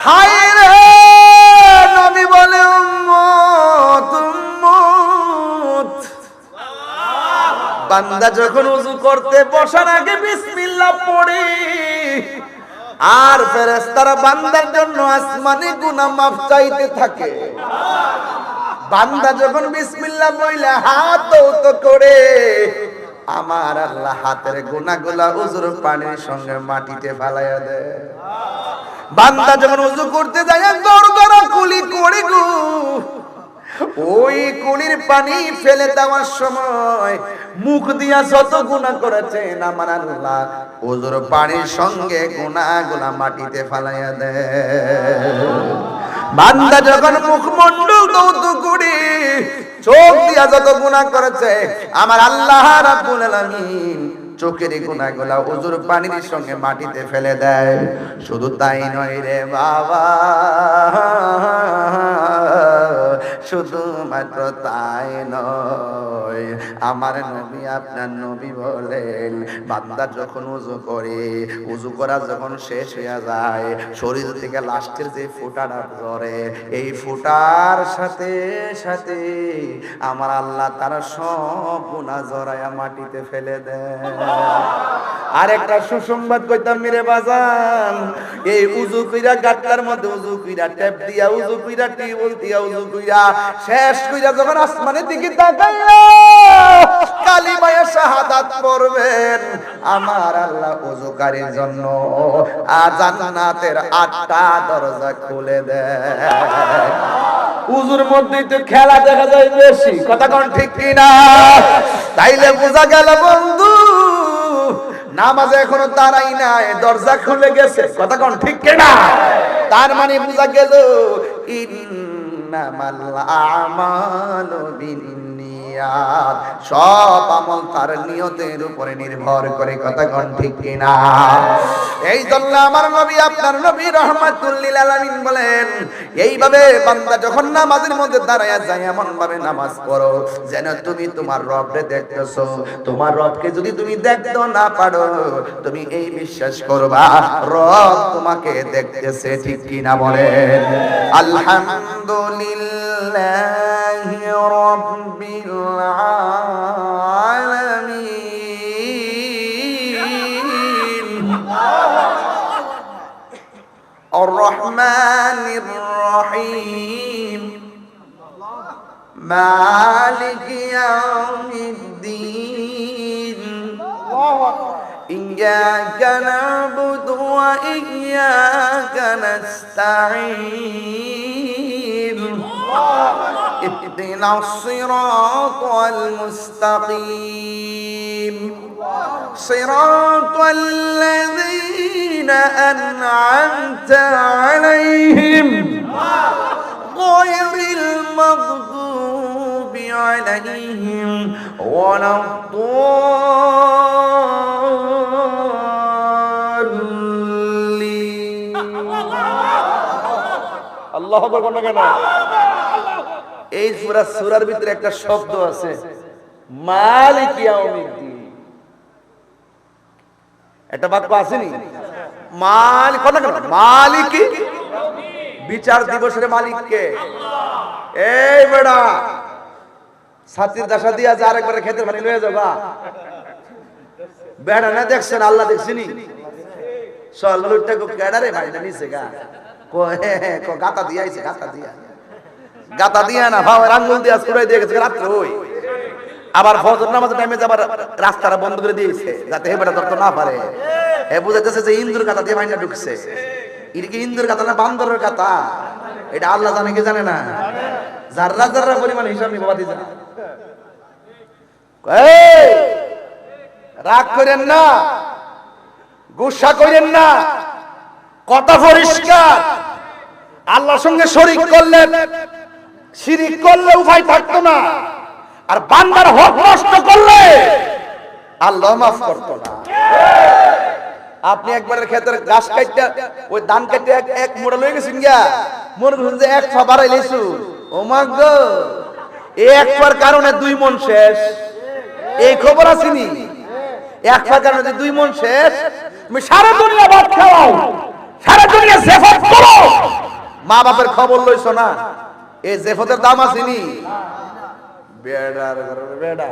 হায় রে নবী বলে উম্মত উম্মত, বান্দা যখন ওযু করতে বসার আগে বিসমিল্লাহ পড়ে আর ফেরেশতারা বান্দার জন্য আসমানে গুনাহ মাফ চাইতে থাকে। বান্দা যখন বিসমিল্লাহ বলে হাত উঁচু করে আমার আল্লাহ হাতের গুনাহগুলা ওযুর পানির সঙ্গে মাটিতে ফেলাইয়া দেয়। বান্দা যখন ওযু করতে যায় গড়গড়া কুলি করে গো, ওই কুলির পানি ফেলে দেওয়ার সময় মুখ দিয়া যত গুনাহ করেছেন আমার আল্লাহ ওযুর পানির সঙ্গে গুনাহগুলা মাটিতে ফেলাইয়া দেয়। বান্দা যখন মুখমণ্ডল দৌত করে চোখ দিয়া যত গুনাহ করেছে আমার আল্লাহ রাব্বুল আলামিন চোখের গুনাহগুলা ওযুর পানির সঙ্গে মাটিতে ফেলে দেয়। শুধু তাই নয় রে বাবা, শুধুমাত্র তাই নয়, আমার নবী আপনার নবী বলেন বান্দা যখন ওযু করে, ওযু করা যখন শেষ হয়ে যায় শরীর থেকে লাস্টের যে ফোঁটাটা ঝরে এই ফোঁটার সাথে সাথে আমার আল্লাহ তারা সব গুনাহ জড়ায়া মাটিতে ফেলে দেয়। আর একটা সুসংবাদ কইতাম মেরে বাজান, এই উযু কইরা গাটলার মধ্যে উযু কইরা ট্যাপ দিয়া উযু কইরা টিউবওয়েল দিয়া উযু কইরা শেষ কইরা যখন আসমানের দিকে তাকাইয়া কালিমায়ে শাহাদাত পড়বেন আমার আল্লাহ ওযুকারীর জন্য জান্নাতের 8টা দরজা খুলে দেয়। উযুর মধ্যেই তো খেলা দেখা যায় বেশি, কথা কোন ঠিক কি না? তাইলে বোঝা গেল বন্ধু নামাজে এখনো দাঁড়াই নাই, দরজা খুলে গেছে, কথা কোন ঠিক কি না? তার মানে বোঝা গেল ইন্নামাল আমালু বিন্নিয়াত, সব আমল তার নিয়তের উপরে নির্ভর করে, কথা কোন ঠিক কি না? এই জন্য আমার নবী আপনার নবী রাহমাতুল লিল আলামিন বলেন এইভাবে বান্দা যখন নামাজের মধ্যে দাঁড়ায়া যায় এমন ভাবে নামাজ পড়ো যেন তুমি তোমার রবকে দেখতেছো। তোমার রবকে যদি তুমি দেখতে না পারো তুমি এই বিশ্বাস করবা রব তোমাকে দেখতেছে, ঠিক কি না বলেন? আলহামদুলিল্লাহি রাব্বিল আলামিন الرحمن الرحيم مالك يوم الدين إياك نعبد وإياك نستعين اهدنا الصراط المستقيم صراط الذين أنعمت عليهم غير المغضوب عليهم ولا الضالين। আল্লাহু আকবার বলনা কেন? এই সূরার ভিতরে একটা শব্দ আছে মালিক ইয়াউমিদ্দিন, একটা বাক্য আসেনি মালিক, কথা কেন? মালিক বিচার দিবসের মালিক কে? এই বেড়া ছাতির দাসা দিয়া যা আরেকবার খেতে পানি লয়ে যাবা বেড়া না দেখছেন আল্লাহ দেখছেনি সলুটটা কো কেডারে ভাই না নিছে গা কো হে কো গাতা দিয়া আইছে, গাতা দিয়া না ভাবের আঙ্গুল দিয়া ছুড়াই দিয়ে গেছে রাত ওই। আবার ফজর নামাজের টাইমে আবার রাস্তাটা বন্ধ করে দিয়েছে যাতে হে বেটা ধরতে না পারে। হে বুঝাইতেছে যে ইন্দুর গাতা দিয়ে মাইনা ঢুকছে। এটা কি ইন্দুর গাতা না বান্দরের গাতা? এটা আল্লাহ জানে কি জানে না? জাররা জাররা পরিমাণ হিসাব নিয়ে বাবা দিছে। এই রাগ করেন না, গুসা করেন না, কথা পরিষ্কার। আল্লাহর সঙ্গে শরীক করলে শিরিক করলে উপায় থাকতো না, আর বান্দার হক নষ্ট করলে আল্লাহ মাফ করতো না। আপনি একবারের ক্ষেতের গাছ কাটতে ওই ধান কাটতে এক মোড়া লয়ে গেছেন গিয়া মনে করছেন যে এক ফা বাড়াই লাইছু, ও মা গো এক ফার কারণে 2 মণ শেষ। এই খবর আসেনি? এক ফার কারণে 2 মণ শেষ। তুমি সারা দুনিয়া ভাত খাওয়াও সারা দুনিয়া জেফত করো, মা বাপের খবর লইছো না, এই জেফতের দাম আসেনি। বেড়ার বেড়া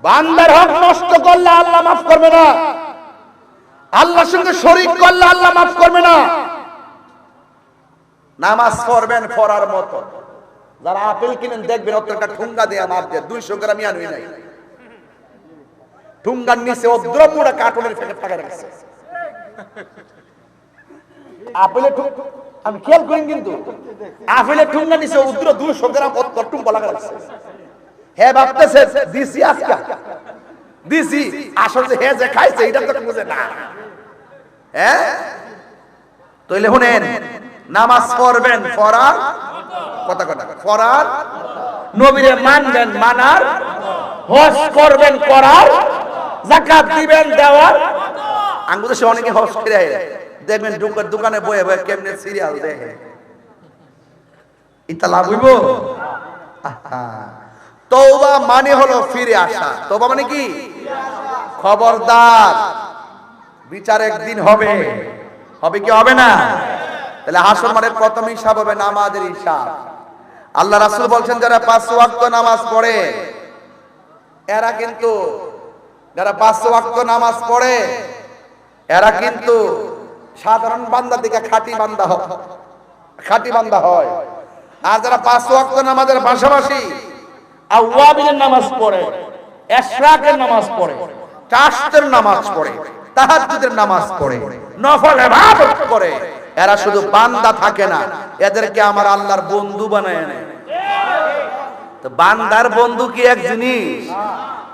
বান্দার হক নষ্ট করলে আল্লাহ মাফ করবে না, আল্লাহর সঙ্গে শরীক করলে আল্লাহ মাফ করবে না। নামাজ পড়বেন পড়ার মতো। যারা আপেল কিনেন দেখবেন অতটা ঠুঙ্গা দেয়া মাপ দেয়, 200 গ্রাম ইয়ান হই নাই, ঠুঙ্গার নিচে অদ্র পুরো কার্টুনের প্যাকেট টাকা রাখছে। আপেলে আমি খেয়াল করি কিন্তু আপেলের ঠুঙ্গা নিচে অদ্র 200 গ্রাম অদ্র ঠুঙ্গা লাগা রাখছে। হে ভাবতেছে দিছি আজকে দিছি, আসলে হে যে খাইছে এটা তো বুঝে না। হ্যাঁ তাইলে শুনেন, নামাজ পড়বেন পড়ার কথা কথা, পড়ার নবীরে মানবেন মানার, হজ করবেন করার, যাকাত দিবেন দেওয়ার। আঙ্গুল দেশে অনেকে হজ করে দেখবেন দোকানে বয়ে বয়ে কেমনে সিরিয়াল দেখে, এটা লাভ হইব? তওবা মানে হলো ফিরে আসা। তওবা মানে কি? খবরদার, বিচার একদিন হবে, হবে কি হবে না? তাহলে হাসর মাঠের প্রথম হিসাব হবে নামাজের হিসাব। আল্লাহ রাসূল বলছেন যারা 5 ওয়াক্ত নামাজ পড়ে, এরা কিন্তু যারা 5 ওয়াক্ত নামাজ পড়ে এরা কিন্তু সাধারণ বান্দা থেকে খাঁটি বান্দা হয়। আর যারা 5 ওয়াক্ত নামাজের পাশাপাশি আওয়াবিনের নামাজ পড়ে, ইশরাকের নামাজ পড়ে, চাশতের নামাজ পড়ে, তাহাজ্জুদের নামাজ পড়ে, নফল ইবাদত করে, এরা শুধু বান্দা থাকে না, এদেরকে আমার আল্লাহর বন্ধু বানায় নেয়। তো বান্দার বন্ধু কি এক জিনিস?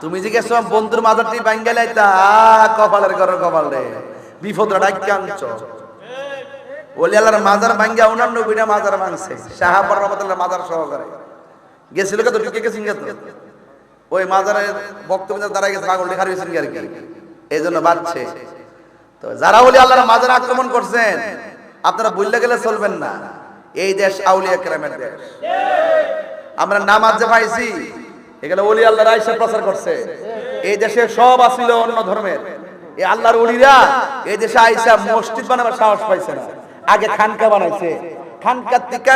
তুমি জিজ্ঞেস বন্ধুর মাজারটি ভাঙ্গা লাইতা, কপালের ঘর কপাল রে, বিপদটা ডাইকা আনছো। ওলি আল্লাহর মাজার ভাঙ্গা 89টা মাজার ভাঙছে, শাহাবার রহমাতুল্লাহ মাজার সহকারে গেছিল কত ঢুকে গেছেন কত, ওই মাজারে বক্তব্য দাঁড়ায় গেছে, পাগল লেখা রয়েছেন আর কি, এই জন্য বাড়ছে। তো যারা ওলি আল্লাহর মাজার আক্রমণ করছেন, আপনারা ভুলে গেলে চলবেন না, এই দেশ আউলিয়া কেরামের দেশ। আমরা নামাজ যে পাইছি এগুলো ওলি আল্লাহর আইসা প্রচার করছে। এই দেশে সব আসিল অন্য ধর্মের, এই আল্লাহর ওলিরা এই দেশে আইসা মসজিদ বানাবার সাহস পাইছে না, আগে খানকা বানাইছে, খানকার থেকে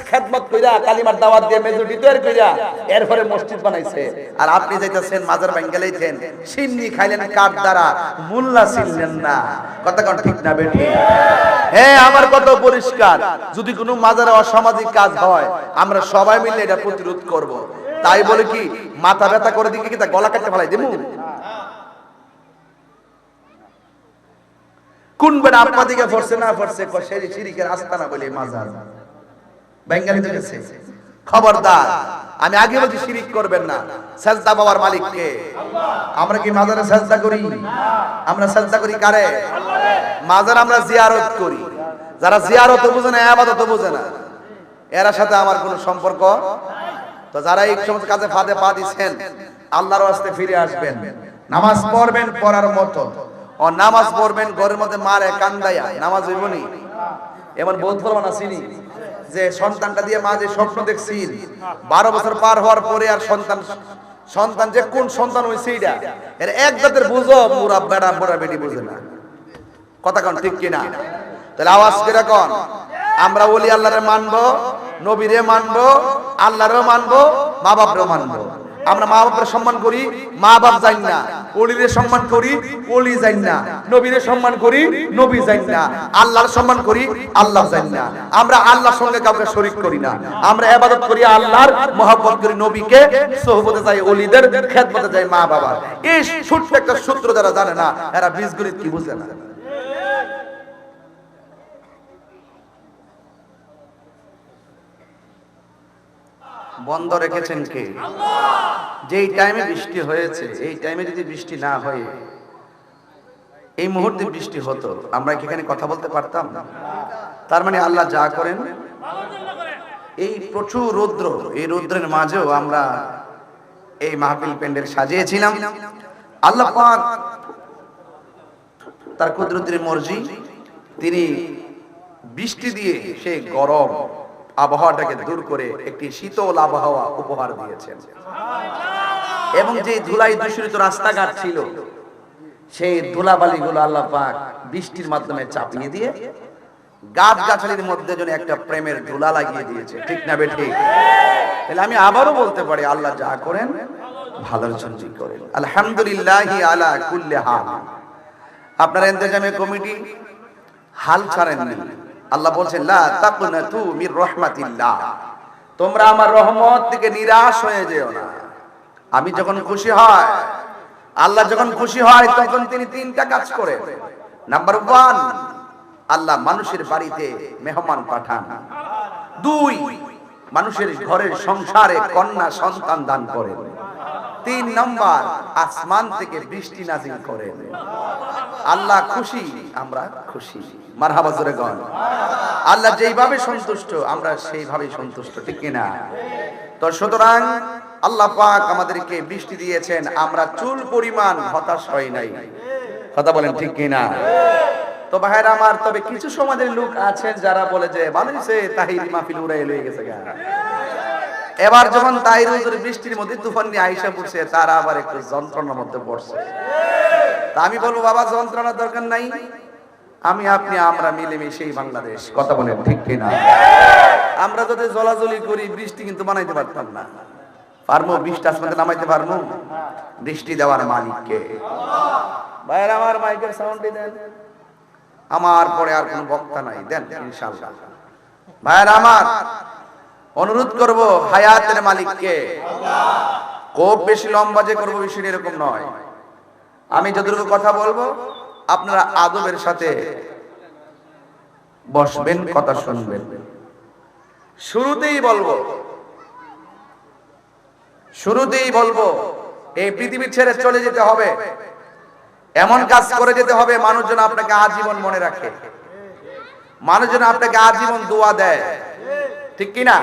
খেদমত কইরা কালিমার দাওয়াত দিয়ে মেজরিটি তৈরি কইরা এরপরে মসজিদ বানাইছে। আর আপনি যাইতাছেন মাজার ভাঙ্গা লাইতেন, সিন্নি খাইলেন কাঠ দ্বারা, মোল্লা ছিলেন না। কথা কোন ঠিক না বেটি? হ্যাঁ, আমার কথা পরিষ্কার। যদি কোনো মাজারে অসামাজিক কাজ হয় আমরা সবাই মিলে এটা প্রতিরোধ করব। তাই বলে কি মাথা ব্যথা করে দিকে কি তা গলা কাটতে ফেলাই দেবো? কোন বেটা আপনাদিকে পড়ছে না পড়ছে সেই শিরিকের আস্তানা বলে মাজার বেঙ্গালি তো গেছে। খবরদার, আমি আগে বলছি শিরিক করবেন না। সাজদা পাওয়ার মালিক কে? আমরা কি মাজারে সাজদা করি? আমরা সাজদা করি কারে? মাজার আমরা জিয়ারত করি। যারা জিয়ারত বুঝে না, ইবাদত বুঝে না, এর সাথে আমার কোনো সম্পর্ক। তো যারা এই সমস্ত কাজে ফাঁদে পা দিচ্ছেন, আল্লাহর রাস্তায় ফিরে আসবেন, নামাজ পড়বেন পড়ার মতো। ও নামাজ পড়বেন ঘরের মধ্যে মারে কান্দাইয়া, নামাজ হইব নি? এমন বহুত ফরমান আসেনি যে সন্তানটা দিয়ে মা যে স্বপ্ন দেখছি 12 বছর পার হওয়ার পরে আর সন্তান যে কোন সন্তান হইছে এইটা এর এক জাতের বুঝো, পুরা বেড়া বড়া বেটি বুঝে না। কথা কোন ঠিক কিনা? তাহলে আওয়াজ করে কোন, আমরা ওলি আল্লাহরে মানবো, নবীরে মানবো, আল্লাহরেও মানবো, মা বাপরেও মানবো। আমরা মা বাপের সম্মান করি, মা বাপ যাই না। ওলিরে সম্মান করি, ওলি যাই না। নবীরে সম্মান করি, নবী যাই না। আল্লাহর সম্মান করি, আল্লাহ যাই না। আমরা আল্লাহর সঙ্গে কাউকে শরীক করি না। আমরা ইবাদত করি আল্লাহর, মহব্বত করি নবীকে, সোহবতে যাই ওলিদের, খেদমতে যাই মা বাবার। এই ছোট্ট একটা সূত্র যারা জানে না, এরা বীজগণিত কি বুঝে না। বন্ধ রেখেছেন কে? যেই টাইমে বৃষ্টি হয়েছে, এই টাইমে যদি বৃষ্টি না হয়, এই মুহূর্তে বৃষ্টি হতো, আমরা কি এখানে কথা বলতে পারতাম? তার মানে আল্লাহ যা করেন, এই প্রচুর রৌদ্র, এই রৌদ্রের মাঝেও আমরা এই মাহফিল প্যান্ডেল সাজিয়েছিলাম। আল্লাহ পাক তার কুদরতের মর্জি, তিনি বৃষ্টি দিয়ে সেই গরম আবহাওয়াটাকে দূর করে একটি শীতল আবহাওয়া উপহার দিয়েছেন। এবং যে ধুলাই দূষিত রাস্তাঘাট ছিল, সেই ধুলাবালিগুলো আল্লাহ পাক বৃষ্টির মাধ্যমে চাপিয়ে দিয়ে গাছ গাছালির মধ্যে যেন একটা প্রেমের ধুলা লাগিয়ে দিয়েছে, ঠিক না বেঠিক? তাহলে আমি আবারও বলতে পারি, আল্লাহ যা করেন ভালোর জন্যই করেন। আলহামদুলিল্লাহি আলা কুল্লি হাল। আপনার ইন্তেজামে কমিটি হাল ছাড়েননি। আল্লাহ বলছেন লা তাকনাতু মির রাহমাতিল্লাহ, তোমরা আমার রহমত থেকে নিরাশ হয়ে যেও না। আমি যখন খুশি হয়, আল্লাহ যখন খুশি হয়, তখন তিনি তিনটা কাজ করেন। নাম্বার 1, আল্লাহ মানুষের বাড়িতে মেহমান পাঠান। 2, মানুষের ঘরের সংসারে কন্যা সন্তান দান করেন। 3 নম্বর, আসমান থেকে বৃষ্টি নাজিল করেন। আল্লাহ খুশি, আমরা খুশি। মারহাবা জোরে গণ। আল্লাহ যেইভাবে সন্তুষ্ট, আমরা সেইভাবে সন্তুষ্ট, ঠিক কিনা? তো সুতরাং আল্লাহ পাক আমাদেরকে বৃষ্টি দিয়েছেন, আমরা চুল পরিমাণ হতাশ হই নাই। কথা বলেন ঠিক কিনা? তো ভাইরা আমার, তবে কিছু সমাজের লোক আছেন যারা বলে যে ভালোইছে তাহিরি মাহফিল উড়াই লয়ে গেছে গা। এবার যখন তাহির হুজুর বৃষ্টির মধ্যে তুফান নিয়ে আইসা পড়ছে, তারা আবার একটু যন্ত্রণার মধ্যে পড়ছে। তা আমি বলবো, বাবা যন্ত্রণার দরকার নাই, আমি আপনি আমরা মিলেমিশেই বাংলাদেশ। কথা বলেন ঠিক কিনা? আমরা যদি জলাজলি করি, বৃষ্টি কিন্তু বানাইতে পারতাম না। পারবো? বৃষ্টি আসমানে নামাইতে পারবো? বৃষ্টি দেওয়ার মালিককে। ভাইরা আমার, মাইকের সাউন্ডই দেন। আমার পরে আর কোন বক্তা নাই, দেন ইনশাআল্লাহ। ভাইরা আমার, অনুরোধ করব হায়াতের মালিককে। খুব বেশি লম্বা যে করবো বিষয়টা এরকম নয়। আমি যতটুকু কথা বলবো, আপনারা আদবের সাথে বসবেন, কথা শুনবেন। শুরুতেই বলবো এই পৃথিবী ছেড়ে চলে যেতে হবে, এমন কাজ করে যেতে হবে মানুষজন আপনাকে আজীবন মনে রাখে, মানুষজন আপনাকে আজীবন দোয়া দেয়, ঠিক কিনা?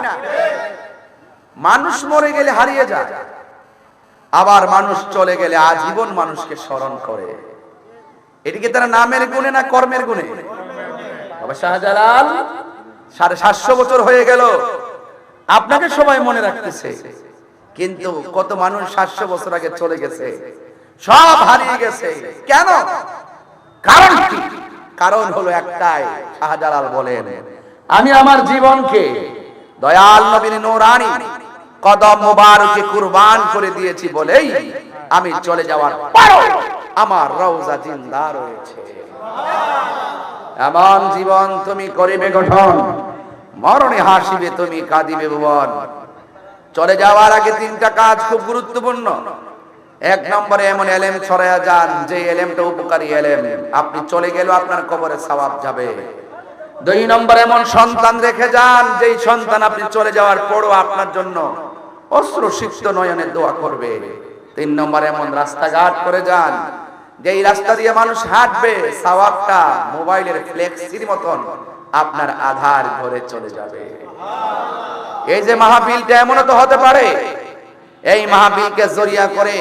মানুষ মরে গেলে হারিয়ে যায়, আবার মানুষ চলে গেলে আজীবন মানুষকে স্মরণ করে। এটিকে তারা নামের গুণে না কর্মের গুণে? বাবা শাহজালাল 750 বছর হয়ে গেল, আপনাকে সবাই মনে রাখতেছে, কিন্তু কত মানুষ 700 বছর আগে চলে গেছে, সব হারিয়ে গেছে। কেন? কারণ কি? কারণ হলো একটাই। শাহজালাল বলেন, আমি আমার জীবনকে দয়াল নবীর নূরানী কদম মোবারকে কুরবান করে দিয়েছি বলেই আমি চলে যাওয়ার পরও আমার রওজা জিন্দা রয়েছে। এমন জীবন তুমি করিবে গঠন, মরণে হাসিবে তুমি, কাঁদিবে ভুবন। চলে যাওয়ার আগে 3টা কাজ খুব গুরুত্বপূর্ণ। 1 নম্বরে এমন এলেম ছড়ায়া যান যে এলেমটা উপকারী এলেম, আপনি চলে গেলেও আপনার কবরে সওয়াব যাবে। 2 নম্বরে এমন সন্তান রেখে যান যেই সন্তান আপনি চলে যাওয়ার পরও আপনার জন্য অশ্রুসিক্ত নয়নে দোয়া করবে। 3 নম্বরে এমন রাস্তাঘাট করে যান যেই রাস্তা দিয়ে মানুষ হাঁটবে, সওয়াবটা মোবাইলের ফ্লেক্সির মতন আপনার আধার ঘরে চলে যাবে। এই যে মাহফিলটা, এমনও তো হতে পারে এই মাহফিলকে জরিয়া করে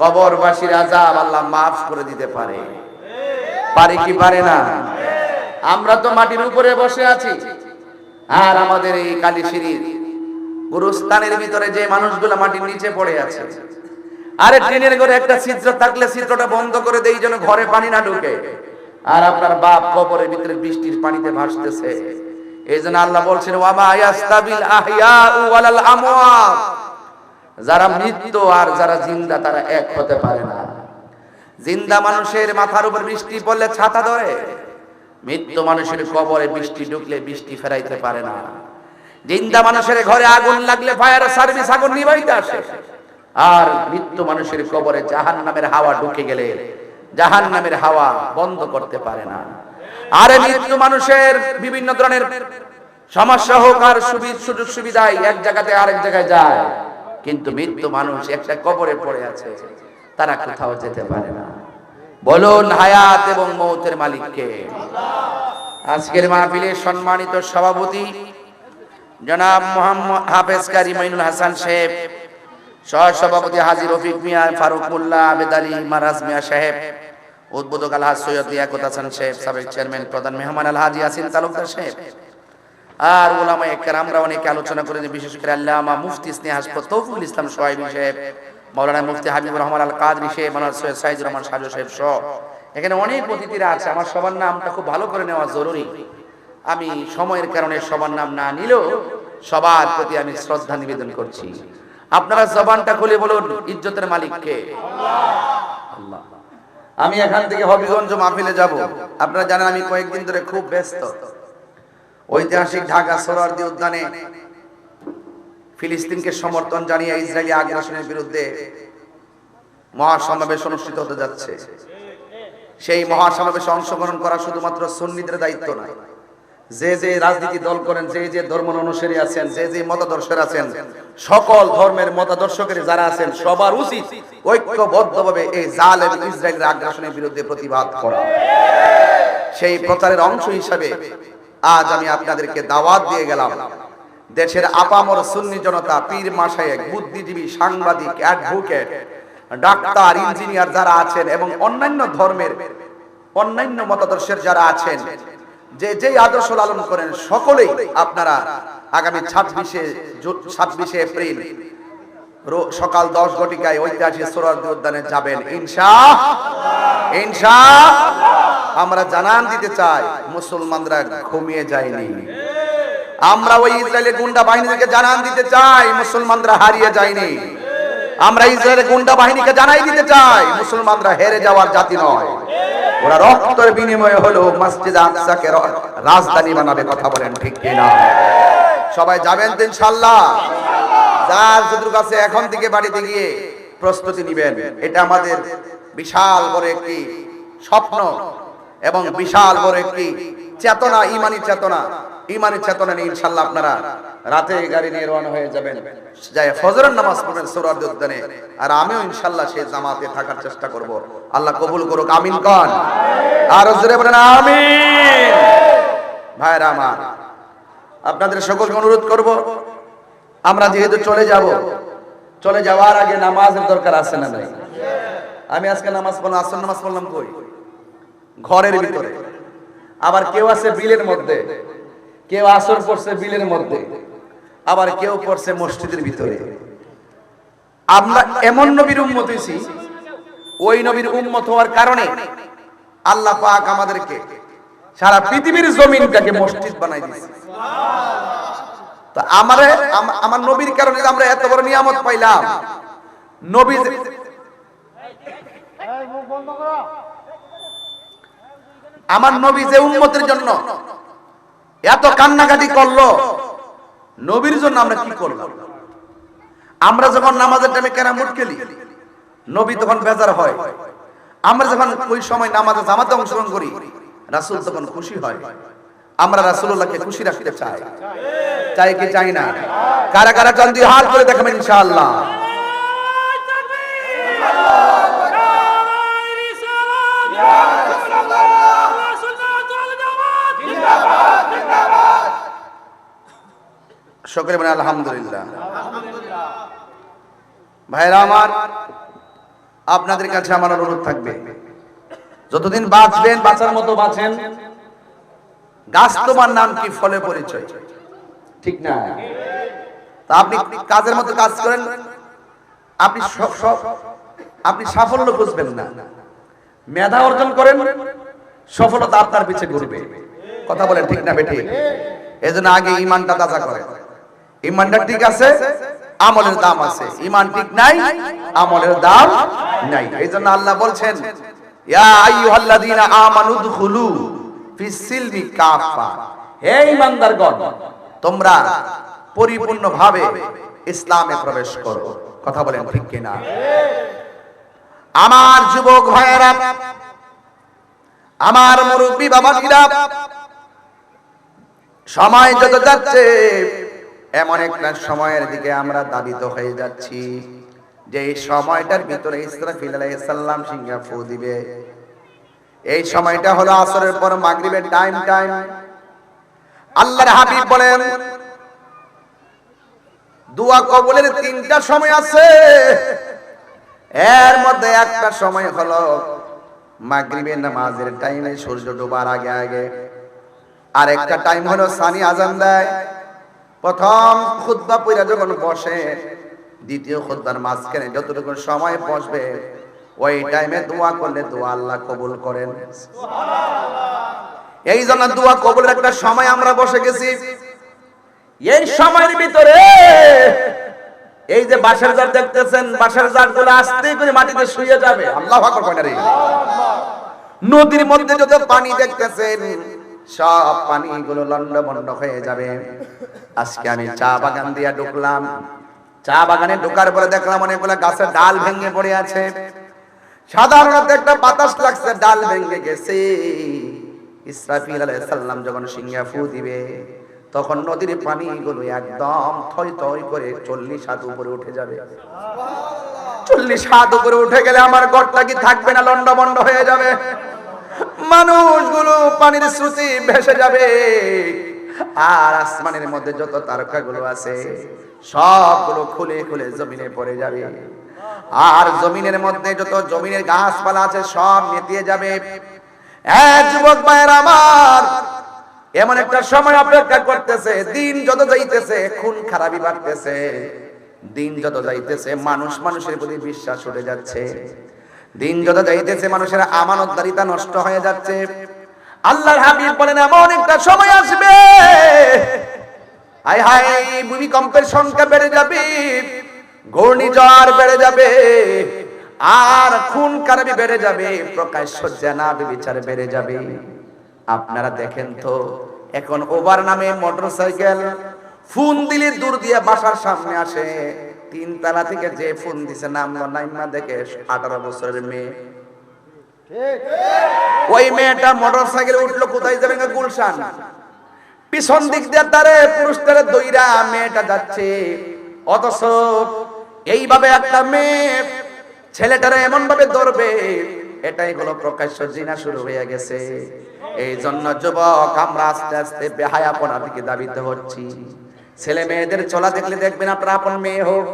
কবরবাসীর আযাব আল্লাহ মাফ করে দিতে পারে। পারে কি পারে না? আমরা তো মাটির উপরে বসে আছি, আর আমাদের এই কালীশিরির গুরুস্থানের ভিতরে যে মানুষগুলো মাটির নিচে পড়ে আছে, আরে টিনের ঘরে একটা ছিদ্র থাকলে ছিদ্রটা বন্ধ করে দেই যেন ঘরে পানি না ঢুকে। আর আপনার বাপ কবরের ভিতরে বৃষ্টির পানিতে ভাসতেছে। এই জন্য আল্লাহ বলছেন, ওয়া মা ইয়াস্তাবিল আহইয়াউ ওয়ালাল আমওয়াত, যারা মৃত্যু আর যারা জিন্দা তারা এক হতে পারে না। জিন্দা মানুষের মাথার উপর বৃষ্টি পড়লে ছাতা ধরে, মৃত্যু মানুষের কবরে বৃষ্টি ঢুকলে বৃষ্টি ফেরাইতে পারে না। জিন্দা মানুষের ঘরে আগুন লাগলে ফায়ার সার্ভিস আগুন নিভাইতে আসে, আর মৃত্যু মানুষের কবরে জাহান্নামের হাওয়া ঢুকে গেলে জাহান্নামের হাওয়া বন্ধ করতে পারে না। আর মৃত্যু মানুষের বিভিন্ন ধরনের সমস্যা হোক আর সুযোগ সুবিধায় এক জায়গাতে আরেক জায়গায় যায়, কিন্তু মৃত্যু মানুষ একটা কবরে পড়ে আছে, তারা কোথাও যেতে পারে না। বলুন হায়াত এবং মৌতের মালিককে। আজকের মাহফিলের সম্মানিত সভাপতি জনাব মোহাম্মদ হাফেজ কারি মাইনুল হাসান সাহেব, সহসভাপতি হাজী রফিক মিয়া, ফারুক মোল্লা, আবেদ আলী, মারাজ মিয়া সাহেব, উদ্বোধক আলহাজ সৈয়দ লিয়াকত হাসান সাহেব, সাবেক চেয়ারম্যান, প্রধান মেহমান আলহাজি ইয়াসিন তালুকদার সাহেব, আর উলামায়ে কেরামরা অনেকে আলোচনা করেছেন, বিশেষ করে আল্লামা মুফতি স্নেহাসপদ তৌফিকুল ইসলাম সোহাইবি সাহেব, মাওলানা মুফতি হাবিবুর রহমান আল কাদরি সাহেব, মাওলানা সৈয়দ সাইদুর রহমান সাজু সাহেব সহ এখানে অনেক অতিথিরা আছে। আমার সবার নামটা খুব ভালো করে নেওয়া জরুরি। আমি সময়ের কারণে সবার নাম না নিলেও সবার প্রতি আমি শ্রদ্ধা নিবেদন করছি। আপনারা জবানটা খুলে বলুন, ইজ্জতের মালিক কে? আল্লাহ। আমি এখান থেকে হবিগঞ্জ মাহফিলে যাব। আপনারা জানেন আমি কয়েকদিন ধরে খুব ব্যস্ত। ঐতিহাসিক ঢাকা সোহরাওয়ার্দী উদ্যানে ফিলিস্তিনকে সমর্থন জানিয়ে ইসরায়েলি আগ্রাসনের বিরুদ্ধে মহাসমাবেশ অনুষ্ঠিত হতে যাচ্ছে। সেই মহাসমাবেশে অংশগ্রহণ করা শুধুমাত্র সুন্নিদের দায়িত্ব নয়, যে যে রাজনীতি দল করেন, যে যে ধর্ম অনুসারী আছেন, যে যে মতাদর্শের আছেন, সকল ধর্মের মতাদর্শকের যারা আছেন সবার উচিত ঐক্যবদ্ধভাবে এই জালেম ইসরায়েলের আগ্রাসনের বিরুদ্ধে প্রতিবাদ করা। সেই প্রচারের অংশ হিসাবে আজ আমি আপনাদেরকে দাওয়াত দিয়ে গেলাম। দেশের আপামর সুন্নি জনতা, পীর মাশায়েখ, বুদ্ধিজীবী, সাংবাদিক, অ্যাডভোকেট, ডাক্তার, ইঞ্জিনিয়ার যারা আছেন এবং অন্যান্য ধর্মের অন্যান্য মতাদর্শের যারা আছেন, যে যে আদর্শ লালন করেন, সকলেই আপনারা আগামী 26শে এপ্রিল সকাল 10 ঘটিকায় ঐতিহাসিক সোহরাওয়ার্দী উদ্যানে যাবেন ইনশাআল্লাহ। আমরা জানান দিতে চাই, মুসলমানরা ঘুমিয়ে যায়নি। আমরা ওই ইসরায়েলের গুন্ডা বাহিনীকে জানান দিতে চাই, মুসলমানরা হারিয়ে যায়নি। আমরা ইসরায়েলের গুন্ডা বাহিনীকে জানাই দিতে চাই, মুসলমানরা হেরে যাওয়ার জাতি নয়। ওরা রক্তের বিনিময়ে হলো মসজিদ আকসাকে রাজধানী বানাবে। কথা বলেন ঠিক কিনা? সবাই যাবেন তো ইনশাআল্লাহ? যার যদুর কাছে এখন থেকে বাড়িতে গিয়ে প্রস্তুতি নেবেন। এটা আমাদের বিশাল বড় একটি স্বপ্ন এবং বিশাল বড় একটি চেতনা, ইমানি চেতনা নিয়ে ইনশাআল্লাহ আপনারা রাতে গাড়ি নিয়ে রওনা হয়ে যাবেন, যাই ফজরের নামাজ পড়বেন সোহরাওয়ার্দী উদ্যানে। আর আমিও ইনশাআল্লাহ সেই জামাতে থাকার চেষ্টা করব। আল্লাহ কবুল করুক। আমিন কোন? আর জোরে বলেন আমিন। ভাইরা আমার, আপনাদের সকলকে অনুরোধ করব, আমরা যেহেতু চলে যাওয়ার আগে নামাজের দরকার আছে না নাই? আমি আজকে নামাজ পড়লাম, আসর নামাজ পড়লাম কই? ঘরের ভিতরে। আবার কেউ আছে বিলের মধ্যে, কেউ আসর পড়ছে বিলের মধ্যে, আবার কেউ পড়ছে মসজিদের ভিতরে। আমরা এমন নবীর উম্মত হইছি, ওই নবীর উম্মত হওয়ার কারণে আল্লাহ পাক আমাদেরকে সারা পৃথিবীর জমিনটাকে মসজিদ বানাই দিয়েছে। তো আমার নবীর কারণে আমরা এত বড় নিয়ামত পাইলাম। নবী আমার নবী যে উম্মতের জন্য এত কান্নাকাটি করলো, নবীর জন্য আমরা কি করলাম? আমরা যখন নামাজের টাইমে কেরামত খেলি, নবী তখন বেজার হয়। আমরা যখন ওই সময় নামাজে জামাতে অংশগ্রহণ করি, রাসূল তখন খুশি হয়। আমরা রাসূলুল্লাহকে খুশি রাখতে চাই কি চাই না? কারা কারা চান দুই হাত করে দেখাবেন ইনশাআল্লাহ। সকলে বলেন আলহামদুলিল্লাহ। ভাইরা আমার, আপনাদের কাছে আমার অনুরোধ থাকবে, যতদিন বাঁচবেন, বাঁচার মতো বাঁচেন। গাছ তোমার নাম কি, ফলে পরিচয়, ঠিক না? তা আপনি কাজের মতো কাজ করেন, আপনি সাফল্য খুঁজবেন না। মেধা অর্জন করেন, সফলতা আপনার পিছে ঘুরবে। কথা বলেন ঠিক না বেঠিক? এজন্য আগে ঈমানটা তাজা করেন। ঈমানটা ঠিক আছে, আমলের দাম আছে। ঈমান ঠিক নাই, আমলের দাম নাই। এইজন্য আল্লাহ বলছেন, ইয়া আইয়ুহাল্লাযীনা আমানু দুখুলু ফিস সিলমি কাফা। হে ঈমানদারগণ, তোমরা পরিপূর্ণভাবে ইসলামে প্রবেশ করো। কথা বলেন ঠিক কি না? আমার যুবক ভাইয়েরা, আমার মুরব্বী বাবাজিরা, সময় যত যাচ্ছে এমন একটা সময়ের দিকে আমরা দাবিত হয়ে যাচ্ছি যে এই সময়টার ভিতরে ইসরাফিল আলাইহিস সালাম সিংহা ফু দিবে। এই সময়টা হলো আসরের পর মাগরিবের টাইম। আল্লাহর হাবিব বলেন, দোয়া কবুলের 3টা সময় আছে, এর মধ্যে একটা সময় হলো মাগরিবের নামাজের টাইমে, সূর্য ডোবার আগে। আর একটা টাইম হলো সানি আজান দেয়। প্রথম খুতবা পড়া যখন বসে, দ্বিতীয় খুতবার মাঝখানে যতটুকু সময় বসবে ওই টাইমে দোয়া করলে দোয়া আল্লাহ কবুল করেন। এই জন্য দোয়া কবুলের একটা সময় আমরা বসে গেছি। এই সময়ের ভিতরে এই যে বাঁশের জার দেখতেছেন, বাঁশের জারগুলো আস্তে করে মাটিতে শুয়ে যাবে। আল্লাহু আকবার কয় না রে? নদীর মধ্যে যত পানি দেখতেছেন সব পানিগুলো লন্ডভন্ড হয়ে যাবে। আজকে আমি চা বাগান দিয়ে ঢুকলাম, চা বাগানে ঢোকার পরে দেখলাম অনেকগুলো গাছের ডাল ভেঙে পড়ে আছে। সাধারণত একটা বাতাস লাগছে, ডাল ভেঙে গেছে। ইসরাফিল আলাইহিস সালাম যখন সিংহা ফু দিবে তখন নদীর পানিগুলো একদম থই থই করে 40 হাত উপরে উঠে যাবে। 40 হাত উপরে উঠে গেলে আমার ঘরটা কি থাকবে না, লন্ডভন্ড হয়ে যাবে। মানুষগুলো পানির স্রোতে ভেসে যাবে। আর আসমানের মধ্যে যত তারকাগুলো আছে সবগুলো খুলে খুলে জমিনে পড়ে যাবে। আর জমিনের মধ্যে যত জমিনের গাছপালা আছে সব মেটিয়ে যাবে। যুবক ভাইয়েরা আমার, এমন একটা সময় অপেক্ষা করতেছে। দিন যত যাইতেছে খুন খারাপি বাড়তেছে, দিন যত যাইতেছে মানুষ মানুষের প্রতি বিশ্বাস উঠে যাচ্ছে, দিন যত যাইতেছে মানুষের আমানতদারিতা নষ্ট হয়ে যাচ্ছে। আল্লাহর হাবিব বলেন এমন একটা সময় আসবে, হায় হায় ভূমিকম্পের সংখ্যা বেড়ে যাবে, ঘূর্ণিঝড় বেড়ে যাবে, আর খুন খারাপি বেড়ে যাবে, প্রকাশ্য জেনা ব্যভিচার বেড়ে যাবে। আপনারা দেখেন তো এখন ওভার নামে মোটরসাইকেল ফোন দিলে দূর দিয়ে বাসার সামনে আসে। 3 তলা থেকে যে ফোন দিছে নামলো নাইমা দেখে 18 বছরের মেয়ে। ওই মেয়েটা মোটরসাইকেলে উঠলো কোথায় যাবে? গুলশান। পিছন দিক দিয়ে তারে পুরুষটারে দইরা মেয়েটা যাচ্ছে। অথচ এইভাবে একটা মেয়ে ছেলেটারে এমন ভাবে ধরবে, এটাই হলো প্রকাশ্য জিনা শুরু হয়ে গেছে। এই জন্য যুবক আমরা আস্তে আস্তে বেহায়াপনার দিকে ধাবিত হচ্ছি। ছেলে মেয়েদের চলা দেখলে দেখবেন আপনার আপন মেয়ে হোক,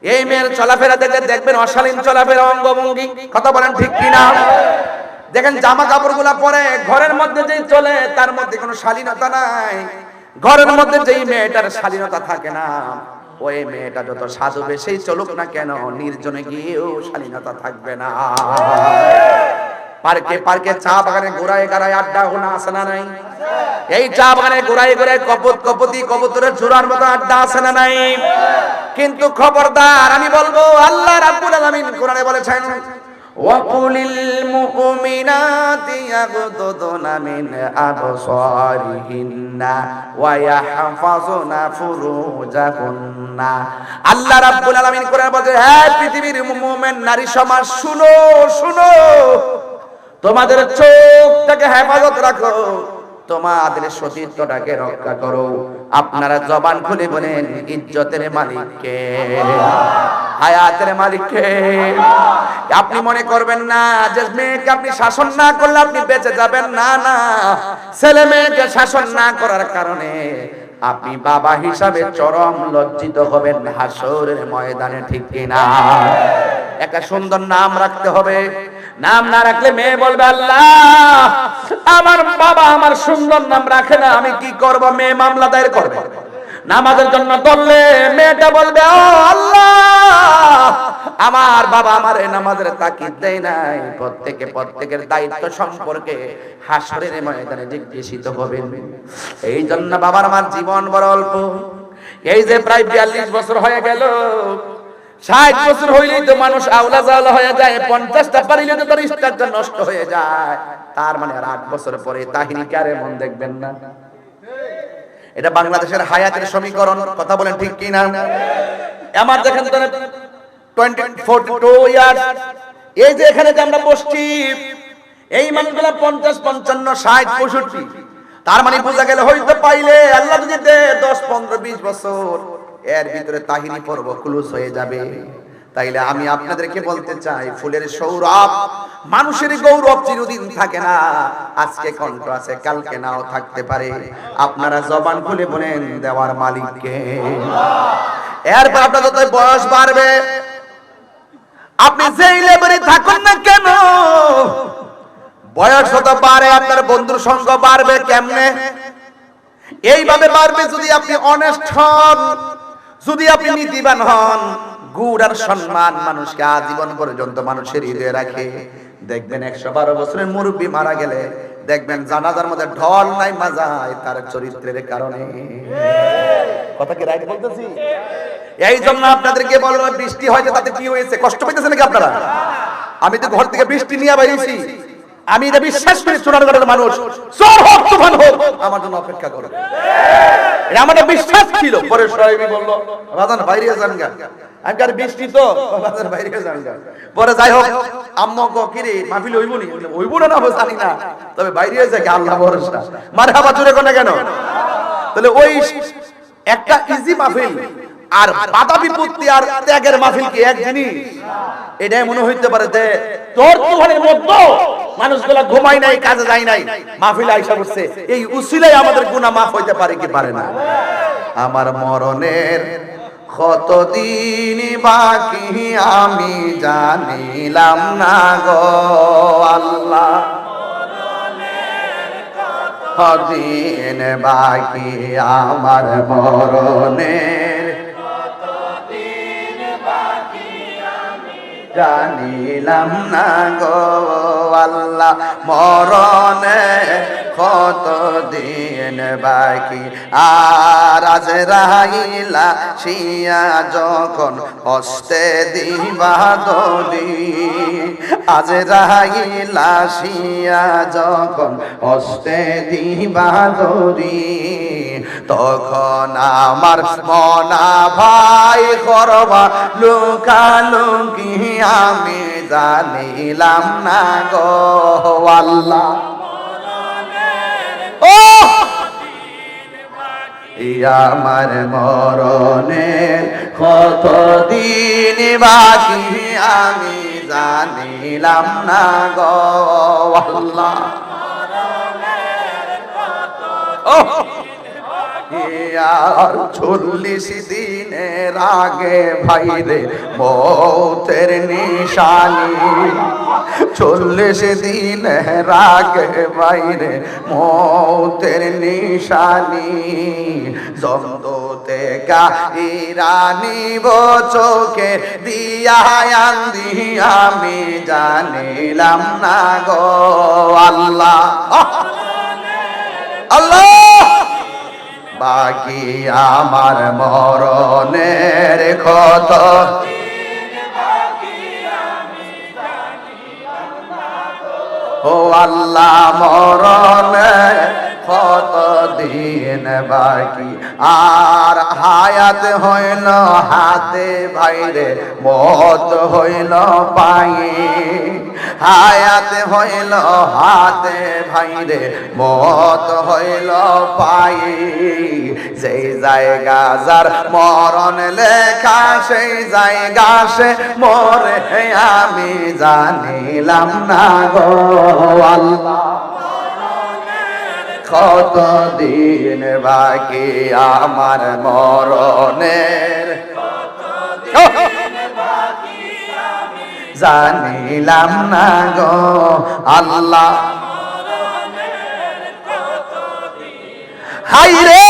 এই মেয়ের চলাফেরা দেখলে দেখবেন অশালীন চলাফেরা, অঙ্গভঙ্গি। কথা বলেন ঠিক কিনা? দেখেন জামা কাপড় গুলা পরে ঘরের মধ্যে যেই চলে তার মধ্যে কোনো শালীনতা নাই। ঘরের মধ্যে যেই মেয়েটার শালীনতা থাকে না, ওই মেয়েটা যত সাধু বেশি চলুক না কেন নির্জনে গিয়েও শালীনতা থাকবে না। পার্কে পার্কে চা বাগানে ঘোরায় গাড়ায় আড্ডা হোনা আছে না নাই? এই চা বাগানে ঘোরায় ঘোরায় কপতি কবুতরের জোড়ার মতো আড্ডা আছে না নাই? কিন্তু খবরদার আমি বলবো, আল্লাহ রাব্বুল আলামিন কোরআনে বলেছেন ওয়াকুলিল মুমিনাতি ইয়াগদুদনা মিন আবসারিহিন্না ওয়া ইয়াহফাজুনা ফুরুজাহুন্না। আল্লাহ রাব্বুল আলামিন কোরআনে বলেছে, হে পৃথিবীর মুমিন নারী সমাজ শুনো শুনো, তোমাদের চোখটাকে হেফাজত রাখো, তোমাদের সতীত্বটাকে রক্ষা করো। আপনারা জবান খুলে বলেন ইজ্জতের মালিক কে? হায়াতের মালিক কে? আপনি মনে করবেন না যে মেয়েকে আপনি শাসন না করলে আপনি বেঁচে যাবেন, না না, ছেলে মেয়েকে শাসন না করার কারণে আপনি বাবা হিসাবে চরম লজ্জিত হবেন হাসরের ময়দানে, ঠিক কিনা? একটা সুন্দর নাম রাখতে হবে। নাম না রাখলে মেয়ে বলবে আল্লাহ আমার বাবা আমার সুন্দর নাম রাখে না, আমি কি করব? মেয়ে মামলা দায়ের করবে। নামাজের জন্য বললে মেয়েটা বলবে ও আল্লাহ আমার বাবা আমার নামাজের তাকিদ দেয় নাই। প্রত্যেকের দায়িত্ব সম্পর্কে হাসরের ময়দানে জিজ্ঞাসিত হবেন। এই জন্য বাবার আমার জীবন বড় অল্প। এই যে প্রায় 42 বছর হয়ে গেল, 60 বছর হইলেই তো মানুষ আওলা জাওলা হয়ে যায়, 50টা পারিলে তো তার স্টারটা নষ্ট হয়ে যায়। তার মানে আর 8 বছর পরে তাহিনীকে আর মন দেখবেন না। এটা বাংলাদেশের হায়াতের সমীকরণ। কথা বলেন ঠিক কি না? আমার দেখেন তো 42 ইয়ার্স, এই যে এখানে যে আমরা বসছি এই মানুষগুলা 50, 55, 60, 65, তার মানে বোঝা গেল হয়তো পাইলে আল্লাহ যদি দেয় 10, 15, 20 বছর এর ভিতরে তাহিনী পর্ব ক্লোজ হয়ে যাবে। তাইলে আমি আপনাদেরকে বলতে চাই, ফুলের সৌরভ মানুষের গৌরব চিরদিন থাকে না। আজকে কণ্ঠ আছে কালকে নাও থাকতে পারে। আপনারা জবান খুলে বলেন দেওয়ার মালিক কে? এরপর আপনার যত বয়স বাড়বে, আপনি যেই লেভেলে থাকুন না কেন, বয়স যত বাড়ে আপনার বন্ধুর সংখ্যা বাড়বে। কেমনে? এইভাবে বাড়বে যদি আপনি অনেস্ট হন, যদি আপনি নীতিবান হন, গুণ আর সম্মান মানুষকে আজীবন পর্যন্ত মানুষের হৃদয়ে রাখে। দেখবেন 112 বছরের মুরব্বী মারা গেলে দেখবেন জানাজার মধ্যে ঢল নাই মাজায় তার চরিত্রের কারণে। কথা কি রাইট বলতেছি? এই জন্য আপনাদেরকে বলবো, বৃষ্টি হয়েছে তাতে কি হয়েছে, কষ্ট পাইতেছেন নাকি আপনারা? আমি তো ঘর থেকে বৃষ্টি নিয়ে বাইরেছি, আমি এটা বিশ্বাস করি সোনারগড়ের মানুষ ঝড় হোক তুফান হোক আমার জন্য অপেক্ষা করে। এটা আমার বিশ্বাস ছিল। পরে সাহেবই বলল বাজান বাইরে যান গা, আমি আর বৃষ্টি তো বাজান বাইরে যান গা। পরে যাই হোক আম্মু কো কি রে মাহফিল হইব নি, হইব না হবে জানি না, তবে বাইরে যায় কি আল্লাহ ভরসা। মারহাবা জোরে কোনে কেন? তাহলে ওই একটা ইজি মাহফিল আর বাধা বিপত্তি আর ত্যাগের মাহফিল কি এক জিনিস? এটাই মনে হইতে পারে যে তোর তুফানের মধ্যে মানুষগুলা ঘুমাই নাই, কাজে যায় নাই, মাহফিল আইসা করছে, এই উসিলায় আমাদের গুনাহ মাফ হইতে পারে কি পারে না? আমার মরণের কতদিন বাকি আমি জানিলাম না গো আল্লাহ, কতদিন বাকি আমার মরণের, জানিলাম না গো আল্লাহ, মরণে কত দিন বাকি। আর আজরাইলা শিয়া যখন হস্তে দিবা দলি, আজরাইলা শিয়া যখন হস্তে দিবা দলি, তখন আমার মনা ভাই করবা লুকালুকি আমি জানিলাম না গো আল্লাহ। ও আমার মরণের কত দিন বাকি আমি জানিলাম না গো আল্লাহ। আর 40 দিনের আগে ভাইরে মৌতের নিশানি, 40 দিনের আগে ভাইরে মৌতের নিশানি, জমদূতে গাইরানি চোখে দিয়া আন্দি আমি জানিলাম না গো আল্লাহ। আল্লাহ বাকি আমার মরণের কত, ও আল্লাহ মরণের কত দিন বাকি। আর হায়াত হইল হাতে ভাইরে মত হইল পায়ে, হায়াত হইল হাতে ভাইরে মত হইল পায়ে, যেই জায়গা যার মরণ লেখা সেই জায়গা সে মরে আমি জানিলাম না গো আল্লাহ, কত দিন বাকি আমার মরণের, জানিলাম না গো আল্লাহ। হাই রে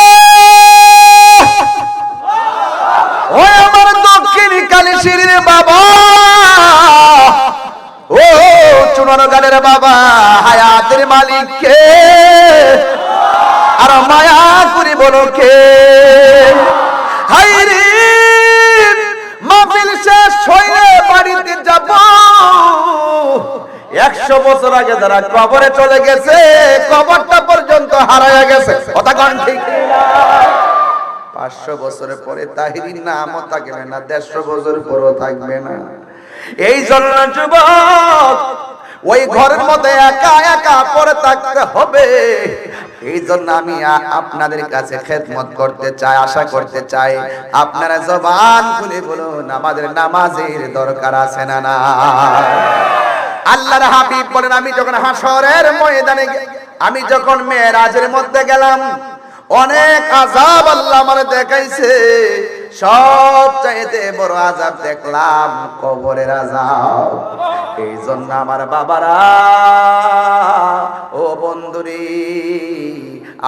ও আমার দক্ষিণ কালীশির বাবা, ও চুনার গালের বাবা, হায়াতের মালিক কে আর মায়া করি বলো কে? হাই রে মাহফিল শেষ হইলে বাড়িতে যাব, 100 বছর আগে যারা কবরে চলে গেছে কবরটা পর্যন্ত হারায়া গেছে, কথা কোন ঠিক না? 500 বছরের পরে তাহিরির নামও থাকবে না, 150 বছর পরও থাকবে না। এই জন্য যুবক ওই ঘরের মধ্যে একা একা পড়ে থাকতে হবে। এই জন্য আমি আপনাদের কাছে খেদমত করতে চাই, আশা করতে চাই আপনারা জবান খুলে বলুন আমাদের নামাজের দরকার আছে না না? আল্লাহর হাবিব বলেন আমি যখন হাসরের ময়দানে, আমি যখন মেরাজের মধ্যে গেলাম অনেক আযাব আল্লাহ আমারে দেখাইছে, সবচাইতে বড় আযাব দেখলাম কবরের আযাব। এই জন্য আমার বাবারা ও বন্ধুরি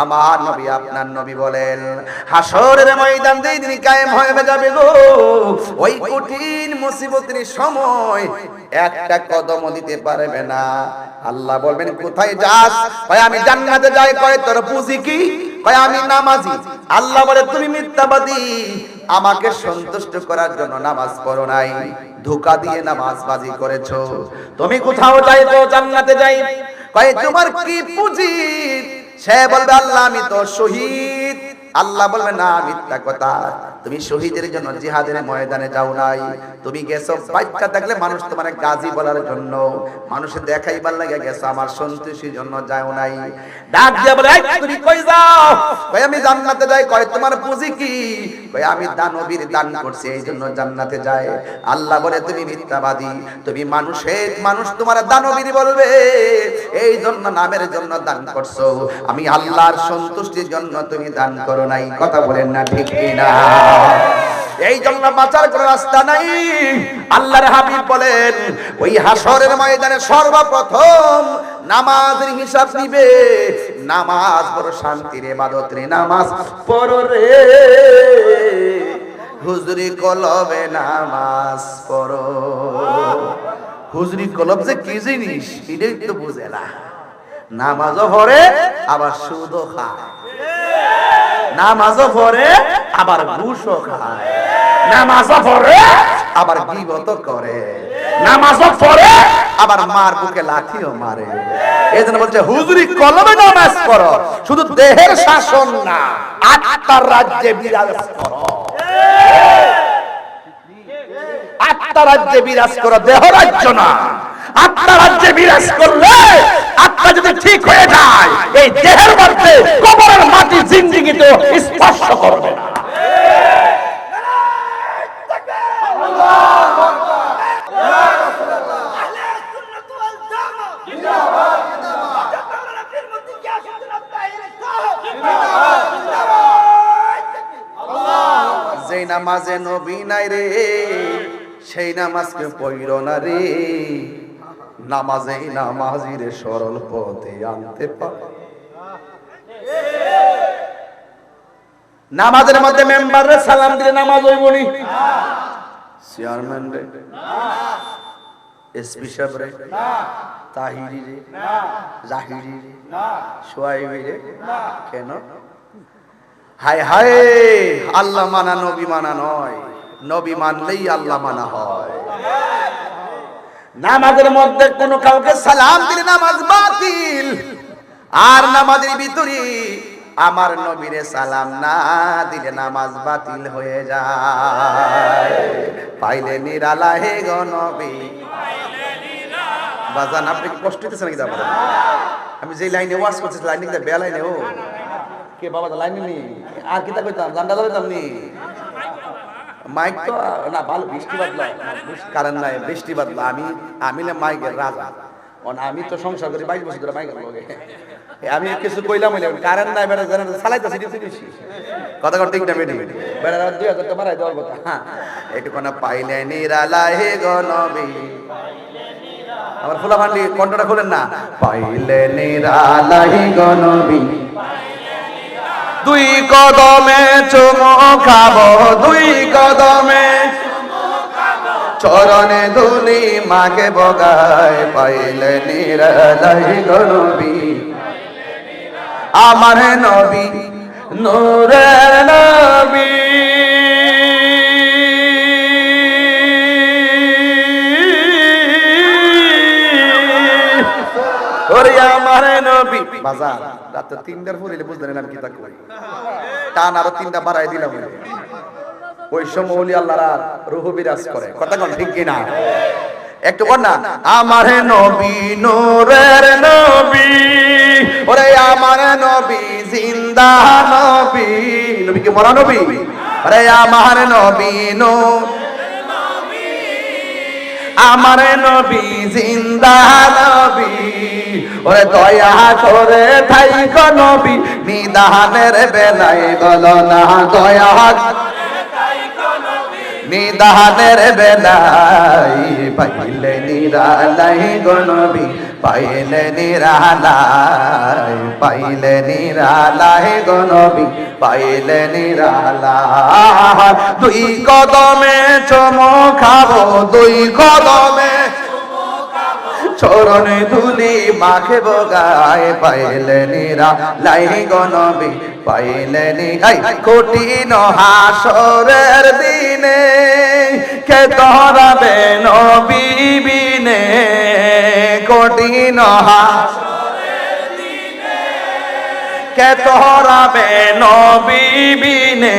আমার নবী আপনার নবী বলেন হাসরের ময়দান যেই দিন কায়েম হয়ে যাবে গো, ওই কঠিন মুসিবতের সময় একটা কদম দিতে পারবে না। আল্লাহ বলবেন কোথায় যাস? কয় আমি জান্নাতে যাই। কয় তোর পুঁজি কি? কয় আমি নামাজি। আল্লাহ বলে তুমি মিথ্যাবাদী, আমাকে সন্তুষ্ট করার জন্য নামাজ পড়ো নাই, ধোঁকা দিয়ে নামাজবাজি করেছো। তুমি কোথাও যাই তো জান্নাতে যাই। কয় তোমার কি পুঁজি? সে বলবে আল্লাহ আমি তো শহীদ। আল্লাহ বলবে না, মিথ্যা কথা, তুমি শহীদের জন্য জিহাদের ময়দানে যাও নাই, তুমি গেছো বাচ্চা থাকলে মানুষ তোমার গাজী বলার জন্য, মানুষে দেখাইবার লাগে গেছো, আমার সন্তুষ্টির জন্য যাও নাই। ডাক দিয়া বলে এই তুমি কই যাও? কই আমি জান্নাতে যাই। কয় তোমার পুঁজি কি? কই আমি দানবীর দান করছি এই জন্য জান্নাতে যায়। আল্লাহ বলে তুমি মিথ্যাবাদী, তুমি মানুষ তোমার দানবীর বলবে, এই জন্য নামের জন্য দান করছো, আমি আল্লাহর সন্তুষ্টির জন্য তুমি দান করো নাই। কথা বলেন না ঠিক কিনা? এই জন্য বাঁচার কোনো রাস্তা নাই। আল্লাহর হাবিব বলেন ওই হাসরের ময়দানে সর্বপ্রথম নামাজের হিসাব নিবে। নামাজ বড় শান্তির ইবাদত রে, নামাজ পড়ো রে হুজুরি কলবে নামাজ পড়ো। হুজুরি কলব যে কি জিনিস এটাই তো বুঝে না। নামাজও পড়ে আবার সুদও খায়, নামাজও পড়ে আবার ঘুষও খায়, নামাজও পড়ে আবার গীবতও করে, নামাজও পড়ে আবার মার বুকে লাঠিও মারে। এই জন্য বলছে হুজুরি কলমে নামাজ পড়ো, শুধু দেহের শাসন না, আত্মার রাজ্যে বিরাজ করো। আত্মার রাজ্যে বিরাজ করো, দেহ রাজ্য না। আত্মার রাজ্যে বিরাজ করলে আত্মা যদি ঠিক হয়ে যায়, এই দেহের মধ্যে কবরের মাটি জিন্দেগিতে স্পর্শ করবে না। যেই নামাজে নবী নাই রে, সেই নামাজকে পড়িল না রে। নামাজে নামাজিরে সরল পথে আনতে পারে। নামাজের মধ্যে মেম্বারে সালাম দিলে নামাজ হইব নি? চেয়ারম্যান রে, এসপি সাহেব রে, তাহিরি রে, জাহিরি রে, সোয়াইবি রে, কেন? হায় হায়, আল্লাহ মানা নবী মানা নয়, নবী মানলেই আল্লাহ মানা হয়। নামাজের মধ্যে কোন কাউকে সালাম দিলে নামাজ বাতিল। আর নামাজের ভিতরে আমার নবীরে সালাম না দিলে নামাজ বাতিল হয়ে যায়। পাইলে নিরালা হে গো নবী। বাজান আপনি কষ্ট হইতেছে নাকি? যাবেন আমি যে লাইনে ওয়াজ করছি লাইনে কিন্তু বে লাইনে ও কে বাবা লাইনে নি আর কিতা কইতাম জান্ডা ধরতাম নি মাইক তো না ভালো বৃষ্টি বাদলা কারণ নাই বৃষ্টি বাদলা আমি না মাইকের রাজা। আমি তো সংসার করি 22 বছর ধরে মাইকের লগে। আমি কিছু কইলাম হইলাম কারণ নাই বেটা জানেন চালাইতাছি দিছি কথা করতে একটা বেটি বেটা 2000 টাকা বাড়াই দেওয়ার কথা। হ্যাঁ একটু কোন পাইলে নিরালা হে গো নবী। আমার ফুলা ভান্ডি কণ্ঠটা খুলেন না। পাইলে নিরালা হে গো নবী, দুই কদমে চুমো খাবো, দুই কদমে চরণে ধুলি মাকে বগায়। পাইলে নিরালাই গো নবী, আমার নবী নূরের নবী। ওরে আমার নবী বাজার রাত 3টার পরে বুঝলেন আমি কি তা কই টান আরো 3টা বাড়াই দিলাম। ওই সময় ওলি আল্লাহর আর রূহ বিরাজ করে। কথা কোন ঠিক কি না? একটু কর না। আমার নবী নূরের নবী, ওরে আমার নবী জিন্দা নবী। নবী কি মরা নবী? ওরে আমার নবী নূর, আমার নবী জিন্দা নবী। ওরে দয়া করে থাইকো নবী, নিদানের বেলায় বলো না দয়া, নিদানের বেলায় পাইলে নিরালাই গো নবী পাইলে নিরালাই পাইলে নিরালাই গো নবী পাইলে নিরালাই দুই কদমে চুমো খাবো দুই কদমে চরণে ধুলি মাখব গায়ে পাইলে নিরালাই গো নবী পাইলে নিরাই কঠিন হাসরের দিনে কে ধরাবে নবী বিনে কঠিন হাসরের দিনে কে ধরাবে নবী বিনে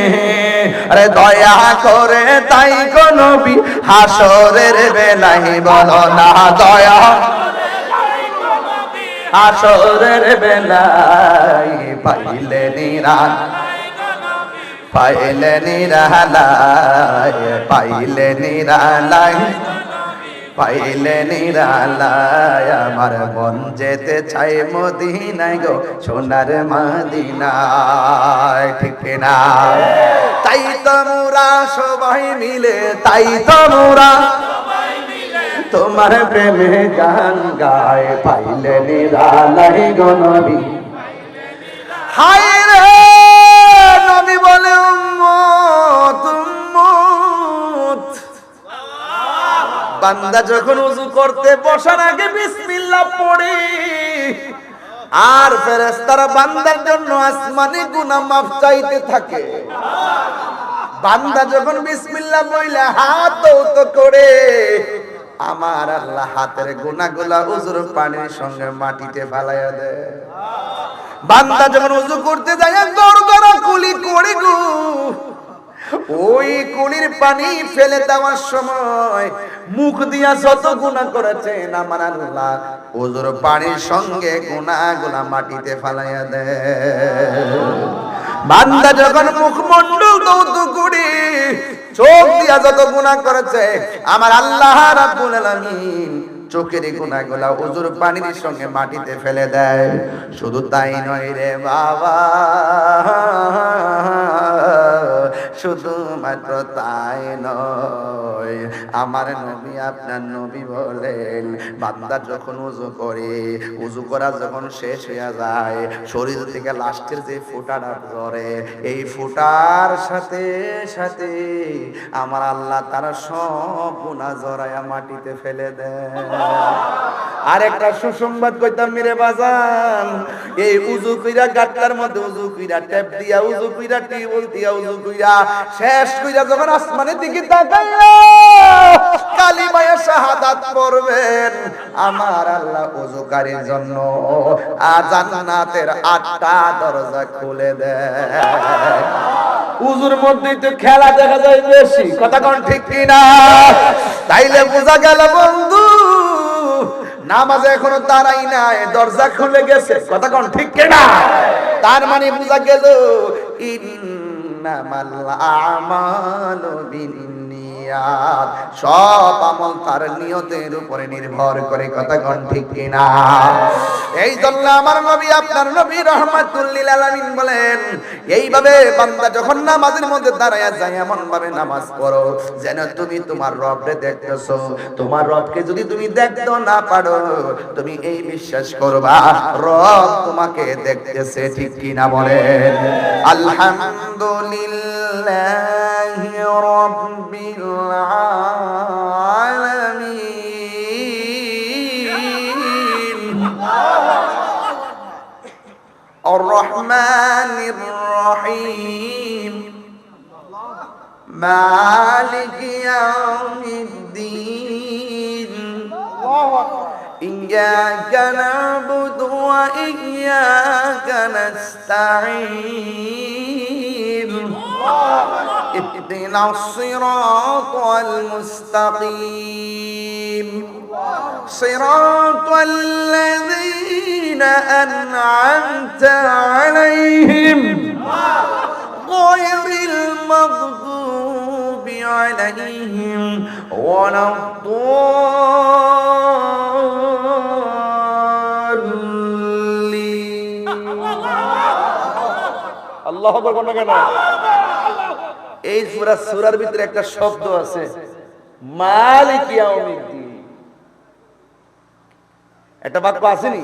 আরে দয়া করে তাই গো নবী হাসরের বেলায় বলো না দয়া হাসরের বেলায় পাইলে নিরালাই পাইলে নিরালাই পাইলে নিরালাই পাইলে নিরালাই আমার মন যেতে চাই মদিনায় গো সোনার মদিনায় ঠিক না তাই তো মোরা সবাই মিলে তাই তো মোরা তোমার প্রেমে গান গায় পাইলে নিরালাই গো নবী হায় রে নবী বলে উম্মত উম্মত বান্দা যখন ওযু করতে বসার আগে বিসমিল্লাহ পড়ে আর ফেরেশতারা বান্দার জন্য আসমানে গুনাহ মাফ চাইতে থাকে বান্দা যখন বিসমিল্লাহ বলে হাত তো করে আমার আল্লাহ হাতের গুনাহগুলা ওযুর পানির সঙ্গে মাটিতে ফেলাইয়া দেয় বান্দা যখন ওযু করতে যায় গড়গড়া কুলি করে গো ওই কুলির পানি ফেলে দেওয়ার সময় মুখ দিয়া যত গুনাহ করেছেন আমার আল্লাহ ওযুর পানির সঙ্গে গুনাহগুলা মাটিতে ফেলাইয়া দেয় বান্দা যখন মুখমণ্ডল দৌত করে চোখ দিয়া যত গুনাহ করেছে আমার আল্লাহ রাব্বুল আলামিন চোখের গুনাহগুলা ওযুর পানির সঙ্গে মাটিতে ফেলে দেয় শুধু তাই নয় রে বাবা শুধু মাত্র তাই নয় আমার নবী আপনার নবী বলেন বান্দা যখন ওযু করে ওযু করা যখন শেষ হয়ে যায় শরীর থেকে লাস্টের যে ফোঁটাটা ঝরে এই ফোঁটার সাথে সাথে আমার আল্লাহ তারা সব গুনাহ জড়ায়া মাটিতে ফেলে দেয় আর একটা সুসংবাদ কইতাম মেরে বাজান এই উযু কইরা গাটলার মধ্যে উযু কইরা ট্যাপ দিয়া উযু কইরা টিউবওয়েল দিয়া উযু কইরা শেষ কইরা যখন আসমানের দিকে তাকাইয়া কালিমায়ে শাহাদাত পড়বেন আমার আল্লাহ উযুকারীর জন্য জান্নাতের 8টা দরজা খুলে দেয় উযুর মধ্যেই তো খেলা দেখা যায় বেশি কথা কোন ঠিক কি না তাইলে বোঝা গেল বন্ধু নামাজে এখনো দাঁড়াই নাই দরজা খুলে গেছে কথা কোন ঠিক কি না তার মানে বোঝা গেল ইন্নামাল আমালু বিন্নিয়াত সব আমল তার নিয়তের উপরে নির্ভর করে কথা কোন ঠিক কি না এই জন্য আমার নবী আপনার নবী রাহমাতুল লিল আলামিন বলেন এইভাবে বান্দা যখন নামাজের মধ্যে দাঁড়ায়া যায় এমন ভাবে নামাজ পড়ো যেন তুমি তোমার রবকে দেখতেছো তোমার রবকে যদি তুমি দেখতে না পারো তুমি এই বিশ্বাস করবা রব তোমাকে দেখতেছে ঠিক কি না বলেন আলহামদুলিল্লাহি রাব্বিল আলামিন الرحمن الرحيم مالك يوم الدين إياك نعبد وإياك نستعين اهدنا الصراط المستقيم صراط الذين أنعمت عليهم غير المغضوب عليهم ولا الضالين আল্লাহু আকবার কোন কেন এই সূরার ভিতরে একটা শব্দ আছে মালিক ইয়াউমিদ্দিন একটা বাক্য আসেনি,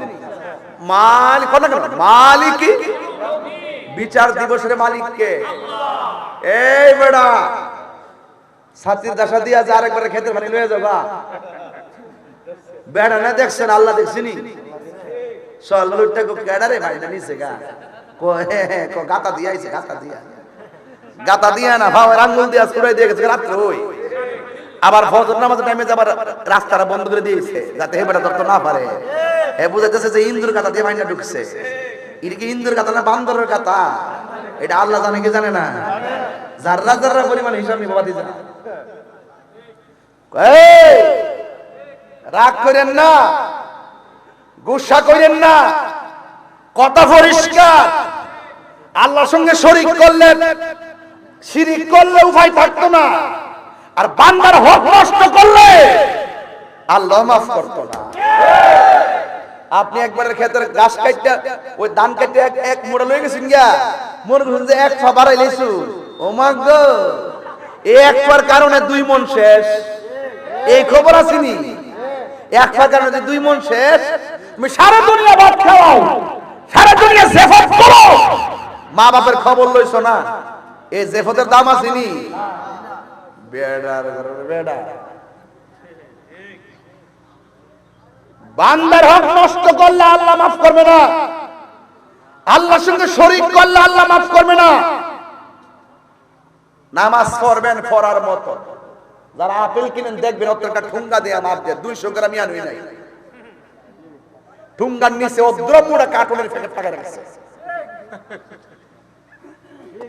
মালিক কথা কেন, মালিক বিচার দিবসের মালিককে। এই বেড়া ছাত্রীর দাসা দিয়া যে আরেকবার খেতে পানি লয়ে যাবা বেড়া না দেখছেন, আল্লাহ দেখছিনি সল্লুরটা কো কেডারে ভাই না নিছে গা কো হে হে কো গাতা দিয়া আইছে, গাতা দিয়া না ভাবের আঙ্গুল দিয়া ছুড়াই দিয়ে গেছে রাত্রে। ওই আবার ফজর নামাজের টাইমে আবার রাস্তাটা বন্ধ করে দিয়েছে যাতে হে বেটা ধরতে না পারে। হে বুঝাইতেছে যে ইন্দুর গাতা দিয়ে মাইনা ঢুকছে। এটা কি ইন্দুর গাতা না বান্দরের গাতা? এটা আল্লাহ জানে কি জানে না? জাররা জাররা পরিমাণ হিসাব নিয়ে বাবা দিছে। এই রাগ করেন না, গুসা করেন না, কথা পরিষ্কার। আল্লাহর সঙ্গে শরীক করলে, শিরিক করলে উপায় থাকতো না। আর বান্দার হক নষ্ট করলে আল্লাহ মাফ করতো না। আপনি একবারের ক্ষেতের গাছ কাটতে ওই ধান কাটতে এক মোড়া লয়ে গেছেন গিয়া, মনে করছেন যে এক ফা বাড়াই লেছু। ও মা গো, একবার কারণে 2 মণ শেষ। এই খবর আসেনি? এক ফা কারণে 2 মণ শেষ। তুমি সারা দুনিয়া ভাত খাওয়াও, সারা দুনিয়া জেফত করো, মা বাপের খবর লইছো না। এই জেফতের দাম আসেনি? বেড়ার বেড়া বান্দার হক নষ্ট করলে আল্লাহ মাফ করবে না, আল্লাহর সঙ্গে শরীক করলে আল্লাহ মাফ করবে না। নামাজ পড়বেন পড়ার মতো। যারা আপেল কিনেন দেখবেন অতটা ঠুঙ্গা দেয়া মাপ দেয়, 200 গ্রাম ইয়ান হই নাই, ঠুঙ্গার নিচে অদ্র পুরো কার্টুনের প্যাকেট টাকা রাখছে।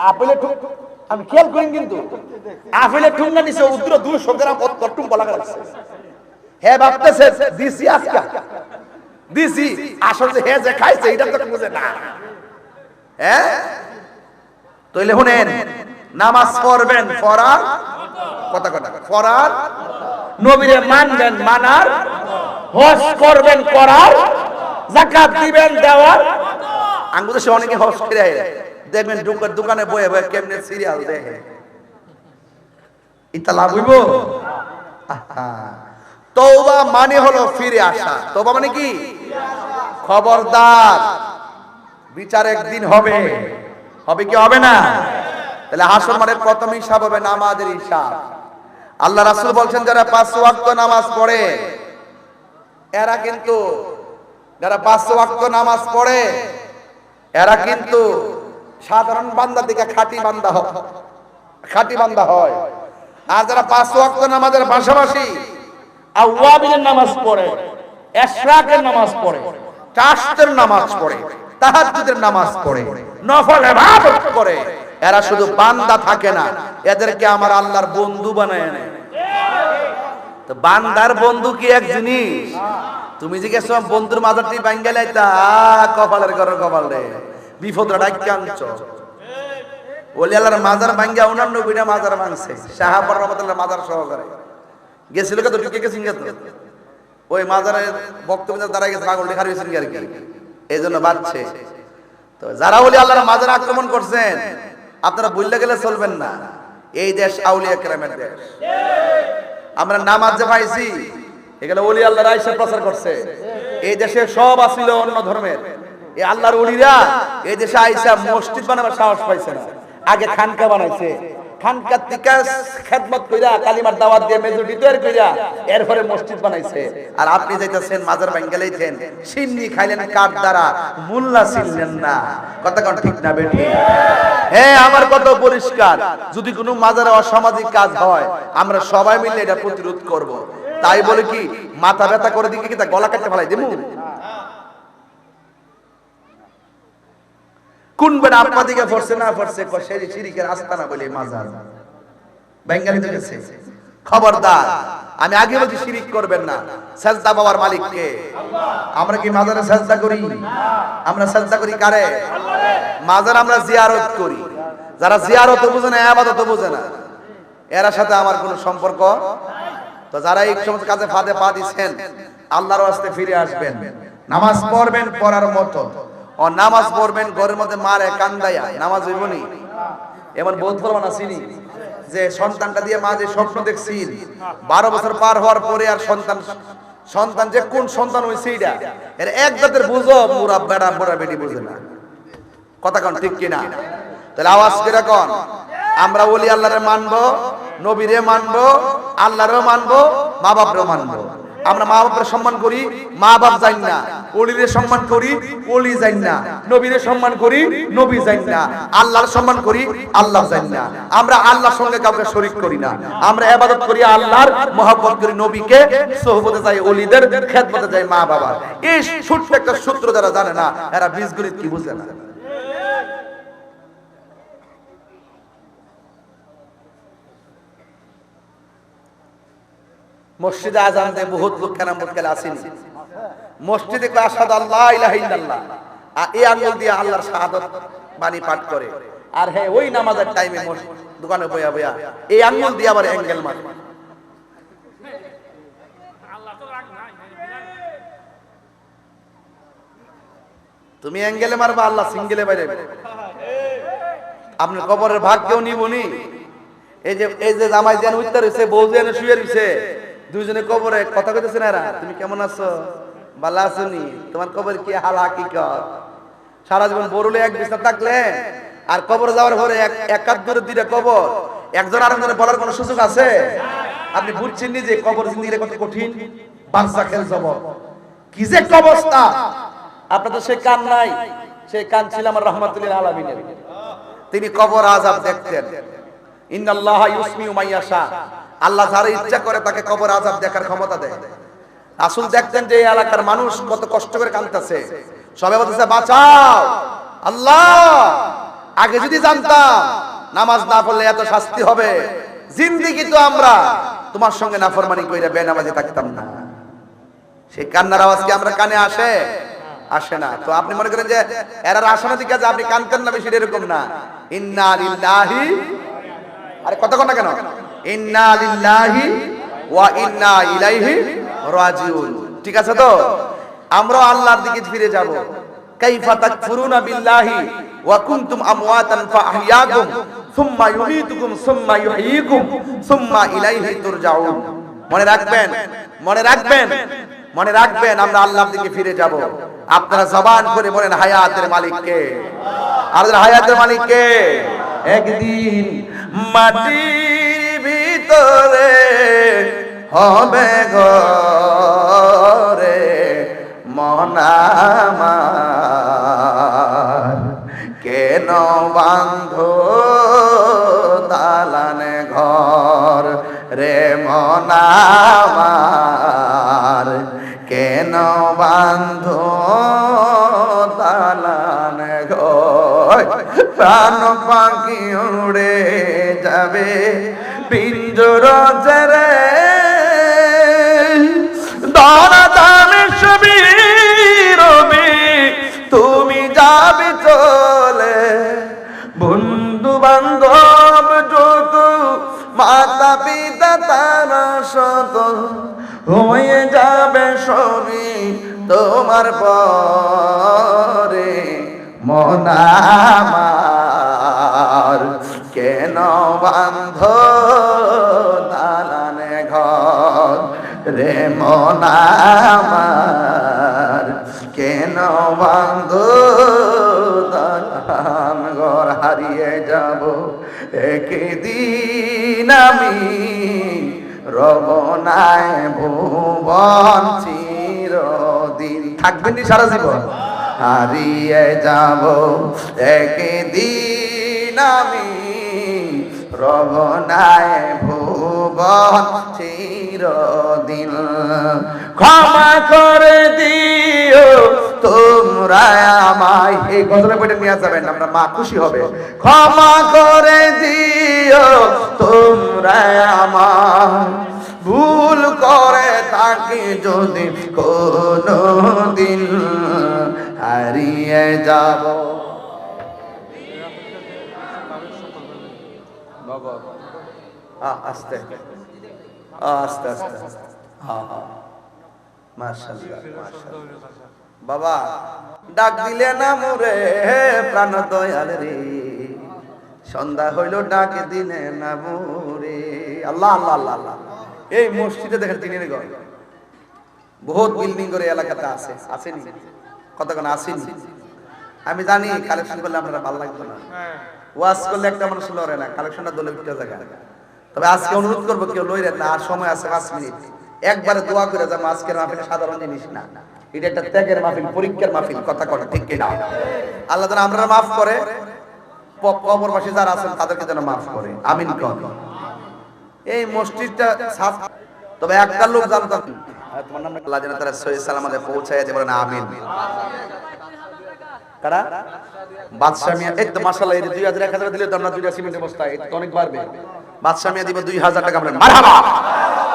আপেলে আমি খেয়াল করি কিন্তু আপেলের ঠুঙ্গা নিচে উদ্র 200 গ্রাম অদ্র টুঙ্গা লাগা রাখছে। হে ভাবতেছে দিছি আজকা দিছি, আসলে হে যে খাইছে এটা তো বুঝে না। হ্যাঁ তাইলে শুনেন, নামাজ পড়বেন পড়ার কথা কথা, পড়ার নবীরে মানবেন মানার, হজ করবেন করার, যাকাত দিবেন দেওয়ার। আঙ্গুল দেশে অনেকে হজ করে দেখবেন দোকানে বয়ে বয়ে কেমনে সিরিয়াল দেখে, এটা লাভ হইব? তওবা মানে হলো ফিরে আসা। তওবা মানে কি? খবরদার, বিচার একদিন হবে, হবে কি হবে না? তাহলে হাসর মাঠের প্রথম হিসাব হবে নামাজের হিসাব। আল্লাহ রাসূল বলছেন যারা 5 ওয়াক্ত নামাজ পড়ে এরা কিন্তু, যারা 5 ওয়াক্ত নামাজ পড়ে এরা কিন্তু সাধারণ বান্দা থেকে খাঁটি বান্দা হয়। আর যারা 5 ওয়াক্ত নামাজের পাশাপাশি আওয়াবিনের নামাজ পড়ে, ইশরাকের নামাজ পড়ে, চাশতের নামাজ পড়ে, তাহাজ্জুদের নামাজ পড়ে, নফল ইবাদত করে, এরা শুধু বান্দা থাকে না, এদেরকে আমার আল্লাহর বন্ধু বানায় নেয়। তো বান্দার বন্ধু কি এক জিনিস? তুমি জিজ্ঞেস বন্ধুর মাজারটি ভাঙ্গা লাইতা, কপালের ঘরের কপাল রে, বিপদটা ডাইকা আনছো। ওলি আল্লাহর মাজার ভাঙ্গা 89টা মাজার ভাঙছে, শাহাবার রহমাতুল্লাহ মাজার সহকারে গেছিল কত ঢুকে গেছেন কত, ওই মাজারে বক্তব্য দাঁড়ায় গেছে, পাগল লেখা রয়েছেন আর কি, এই জন্য বাড়ছে। তো যারা ওলি আল্লাহর মাজার আক্রমণ করছেন আপনারা ভুলে গেলে চলবেন না, এই দেশ আউলিয়া কেরামের দেশ। আমরা নামাজ যে পাইছি এগুলো ওলি আল্লাহর আইসা প্রচার করছে। এই দেশে সব আসিল অন্য ধর্মের, এই আল্লাহর ওলিরা এই দেশে আইসা মসজিদ বানাবার সাহস পাইছে না, আগে খানকা বানাইছে, খানকার থেকে খেদমত কইরা কালিমার দাওয়াত দিয়ে মেজরিটি তৈরি কইরা এরপরে মসজিদ বানাইছে। আর আপনি যাইতাছেন মাজার ভাঙ্গা লাইতেন, সিন্নি খাইলেন কাঠ দ্বারা, মোল্লা ছিলেন না। কথা কোন ঠিক না বেটি? হ্যাঁ, আমার কথা পরিষ্কার। যদি কোনো মাজারে অসামাজিক কাজ হয় আমরা সবাই মিলে এটা প্রতিরোধ করব। তাই বলে কি মাথা ব্যথা করে দিকে কি তা গলা কাটতে ফেলাই দেবো? কোন বেটা আপনার দিকে পড়ছে না পড়ছে সেই শিরিকের আস্তানা বলে মাজার বেঙ্গালি তো গেছে। খবরদার, আমি আগে বলছি শিরিক করবেন না। সাজদা পাওয়ার মালিক কে? আমরা কি মাজারে সাজদা করি? আমরা সাজদা করি কারে? মাজার আমরা জিয়ারত করি। যারা জিয়ারত বুঝে না, ইবাদত বুঝে না, এর সাথে আমার কোনো সম্পর্ক। তো যারা এই সমস্ত কাজে ফাঁদে পা দিচ্ছেন আল্লাহর ওয়াস্তে ফিরে আসবেন, নামাজ পড়বেন পড়ার মতো। ও নামাজ পড়বেন ঘরের মধ্যে মারে কান্দাইয়া, নামাজ হইব নি? এমন বহুত ফরমান আসেনি যে সন্তানটা দিয়ে মা যে স্বপ্ন দেখছিল 12 বছর পার হওয়ার পরে আর সন্তান যে কোন সন্তান হইছে এইটা এর এক জাতের বুঝো, মুরা বেড়া বড়া বেটি বুঝে না। কথা কোন ঠিক কিনা? তাহলে আওয়াজ করে কোন, আমরা ওলি আল্লাহরে মানবো, নবীরে মানবো, আল্লাহরেও মানবো, মা বাপরেও মানবো। আমরা মা বাপের সম্মান করি, মা বাপ জানি না। ওলিরে সম্মান করি, ওলি জানি না। নবীরে সম্মান করি, নবী জানি না। আল্লাহর সম্মান করি, আল্লাহ জানি না। আমরা আল্লাহর সঙ্গে কাউকে শরীক করি না। আমরা ইবাদত করি আল্লাহর, মহব্বত করি নবীকে, সোহবতে যাই ওলিদের, খেদমতে যাই মা বাবার। এই ছোট্ট একটা সূত্র যারা জানে না, এরা বীজগণিত কি বুঝে না। মসজিদে আজান দেয় বহুত লোক কেন মুরকালে আসেনি। মসজিদে কয় আশহাদু আল্লা ইলাহা ইল্লাল্লাহ, আর এই আঙ্গুল দিয়ে আল্লাহর শাহাদাত বাণী পাঠ করে। আর হ্যাঁ, ওই নামাজের টাইমে দোকানে বয়া বয়া এই আঙ্গুল দিয়ে আবার অ্যাঙ্গেল মারে। তুমি অ্যাঙ্গেলে মারবা, আল্লাহ সিঙ্গেলে বাইরে। আপনার কবরের ভাগ কেউ নিবনি। এই যে জামাই যেন উত্তর হইছে, বউ যেন শুয়ে রইছে, দুইজনে কবরে কথা কইতেছে না, এরা তুমি কেমন আছো, ভালো আছো নি, তোমার কবর কি হাল হাকিকত। সারা জীবন বড়লে এক বিছনা থাকলে আর কবরে যাওয়ার পরে এক কাত দূরে দুইটা কবর, একজন আরেকজনের বলার কোনো সুযোগ আছে? আপনি বুঝছেন নি যে কবর জিন্দেগির কত কঠিন, বারজাখের জবর কি যে একটা অবস্থা। আপনার তো সেই কান নাই, সেই কান ছিল আমার রাহমাতুল আলামিনের। তিনি কবর আযাব দেখতেন। ইন্নাল্লাহা ইউসমিউ মাইয়াশা, আল্লাহ যারা ইচ্ছা করে তাকে কবর আযাব দেখার ক্ষমতা দেয়। রাসূল দেখতেন যে এই এলাকার মানুষ কত কষ্ট করে কাঁদতেছে, সবাই বলতেছে বাঁচাও আল্লাহ, আগে যদি জানতাম নামাজ না পড়লে এত শাস্তি হবে, জিন্দেগি তো আমরা তোমার সঙ্গে নাফরমানি কইরা বেনামাজি থাকতাম না। সেই কান্নার আওয়াজ কি আমরা কানে আসে? আসে না। তো আপনি মনে করেন যে এরা আসনা দিকে যে আপনি কানতেন না বেশি, এরকম না। ইন্না লিল্লাহি, আরে কথা কোন না কেন, ইন্না লিল্লাহি ওয়া ইন্না ইলাইহি রাজিউন। ঠিক আছে তো? আমরা আল্লাহর দিকে ফিরে যাব। কাইফা তাকফুরুনা বিল্লাহি ওয়া কুনতুম আমওয়াতান ফাআহইয়াকুম সুম্মা ইউমীতুকুম সুম্মা ইউহয়িকুম সুম্মা ইলাইহি তুরজাউন। মনে রাখবেন, মনে রাখবেন, মনে রাখবেন, আমরা আল্লাহর দিকে ফিরে যাব। আপনারা জবান করে বলেন হায়াতের মালিক কে? আর হায়াতের মালিক কে? একদিন মাটির ভিতরে হবে ঘরে মন আমার, কেন বাঁধো দালানে ঘর রে মন আমার, কেন বাঁধো দালানে ঘর। প্রাণ পাখি উড়ে যাবে পিঞ্জর ছেড়ে, দানা দামে সবই রবি তুমি যাবে চলে। বন্ধু বান্ধব যত, মাতা পিতা তারা শত, হয়ে যাবে সবই তোমার পরে মন আমার, কেন বান্ধ দালানে ঘর রে মন আমার, কেন বান্ধ দালান ঘর। হারিয়ে যাব একদিন আমি, রবনায় ভুবন চিরদিন। থাকবেন নি সারা জীবন? হারিয়ে যাব একদিন আমি, রবনায় ভুবন চিরদিন। ক্ষমা করে দিও তোমরা আমায়, এই গজলের বইটা নিয়ে যাবেন, আমরা মা খুশি হবে। ক্ষমা করে দিও তোমরা আমায়, ভুল করে থাকি যদি কোনো দিন, হারিয়ে যাব। আস্তে আস্তে আস্তে, হ্যাঁ হ্যাঁ, মাশাআল্লাহ মাশাআল্লাহ। বাবা ডাক দিলে না মোরে প্রাণ দয়াল রে, সন্ধ্যা হইল ডাক দিলে না মোরে। আল্লাহ আল্লাহ আল্লাহ আল্লাহ। এই মসজিদে দেখেন দিনের ঘর, বহুত বিল্ডিং করে এলাকাতে আছে, আসেনি কতক্ষণ আসেনি। আমি জানি কালেকশন করলে আপনারা ভালো লাগবে না, ওয়াজ করলে একটা মানুষ লড়ে না, কালেকশনটা দলে উঠতে জায়গা। তবে আজকে অনুরোধ করবো কেউ লইরেন না, আর সময় আছে 5 মিনিট, একবারে দোয়া করে যাবো। আজকের মাহফিল সাধারণ জিনিস না, এটা একটা ত্যাগের মাহফিল, পরীক্ষার মাহফিল। কথা কথা ঠিক কিনা? আল্লাহ যেন আমরা মাফ করে, কবরবাসী যারা আছেন তাদেরকে যেন মাফ করে, আমিন কর। এই মসজিদটা সাফ, তবে একটা লোক জানতাম তোমার নাম, আল্লাহ যেন তারা সহি সালামতে পৌঁছায় যে বলেন আমিন। কারা? বাদশা মিয়া। এই তো মাশাআল্লাহ, এই 2000 1000 দিলে তো আমরা 2টা সিমেন্টের বস্তা, এটা তো অনেক বাড়বে। বাদশা মিয়া দিব 2000 টাকা, বলেন মারহাবা।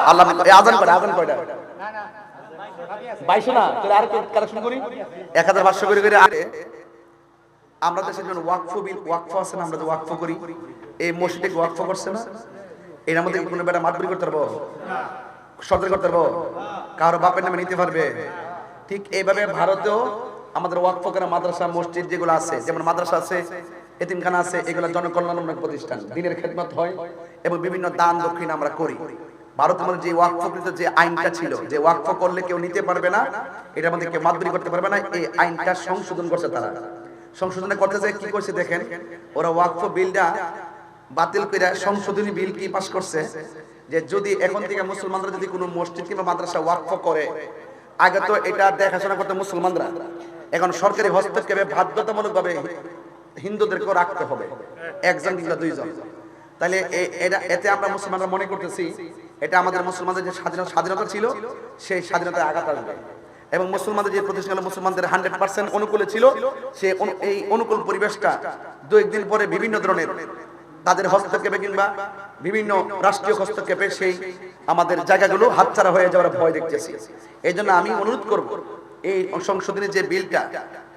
আল্লাহ এই আজান করে, আজান কয়টা? 22 না, তাহলে আর কালেকশন করি 1500 করে করে। আমরা দেশের জন্য ওয়াকফ বিল, ওয়াকফ আছে না, আমরা তো ওয়াকফ করি। এই মসজিদে ওয়াকফ করছে না, এর মধ্যে কোনো বেটা মাতবরি করতে পারবো? সরকার করতে পারবো? কারো বাপের নামে নিতে পারবে? ঠিক এইভাবে ভারতেও আমাদের ওয়াকফ করা মাদ্রাসা মসজিদ যেগুলো আছে, যেমন মাদ্রাসা আছে, এতিমখানা আছে, এগুলো জনকল্যাণমূলক প্রতিষ্ঠান, দ্বীনের খেদমত হয় এবং বিভিন্ন দান দক্ষিণ আমরা করি। ভারতের মধ্যে যে ওয়াকফকৃত যে আইনটা ছিল, যে ওয়াকফ করলে কেউ নিতে পারবে না, এটার মধ্যে কেউ মাতবরি করতে পারবে না, এই আইনটা সংশোধন করছে তারা। সংশোধনে করতে যায় কি করছে দেখেন, ওরা ওয়াকফ বিলটা বাতিল করে সংশোধনী বিল কি পাস করছে, যে যদি এখন থেকে মুসলমানরা যদি কোনো মসজিদ কিংবা মাদ্রাসা ওয়াকফ করে, আগে তো এটা দেখাশোনা করতে মুসলমানরা, এখন সরকারি হস্তক্ষেপে বাধ্যতামূলকভাবে হিন্দুদেরকেও রাখতে হবে, একজন কিংবা দুইজন। তাহলে এতে আমরা মুসলমানরা মনে করতেছি এটা আমাদের মুসলমানদের যে স্বাধীনতা ছিল, সেই স্বাধীনতায় আঘাত আসবে। এবং মুসলমানদের যে প্রতিষ্ঠান মুসলমানদের 100% অনুকূলে ছিল, সে এই অনুকূল পরিবেশটা 2-1 দিন পরে বিভিন্ন ধরনের তাদের হস্তক্ষেপে কিংবা বিভিন্ন রাষ্ট্রীয় হস্তক্ষেপে সেই আমাদের জায়গাগুলো হাতছাড়া হয়ে যাওয়ার ভয় দেখতেছি। এই জন্য আমি অনুরোধ করব, এই সংশোধনী যে বিলটা,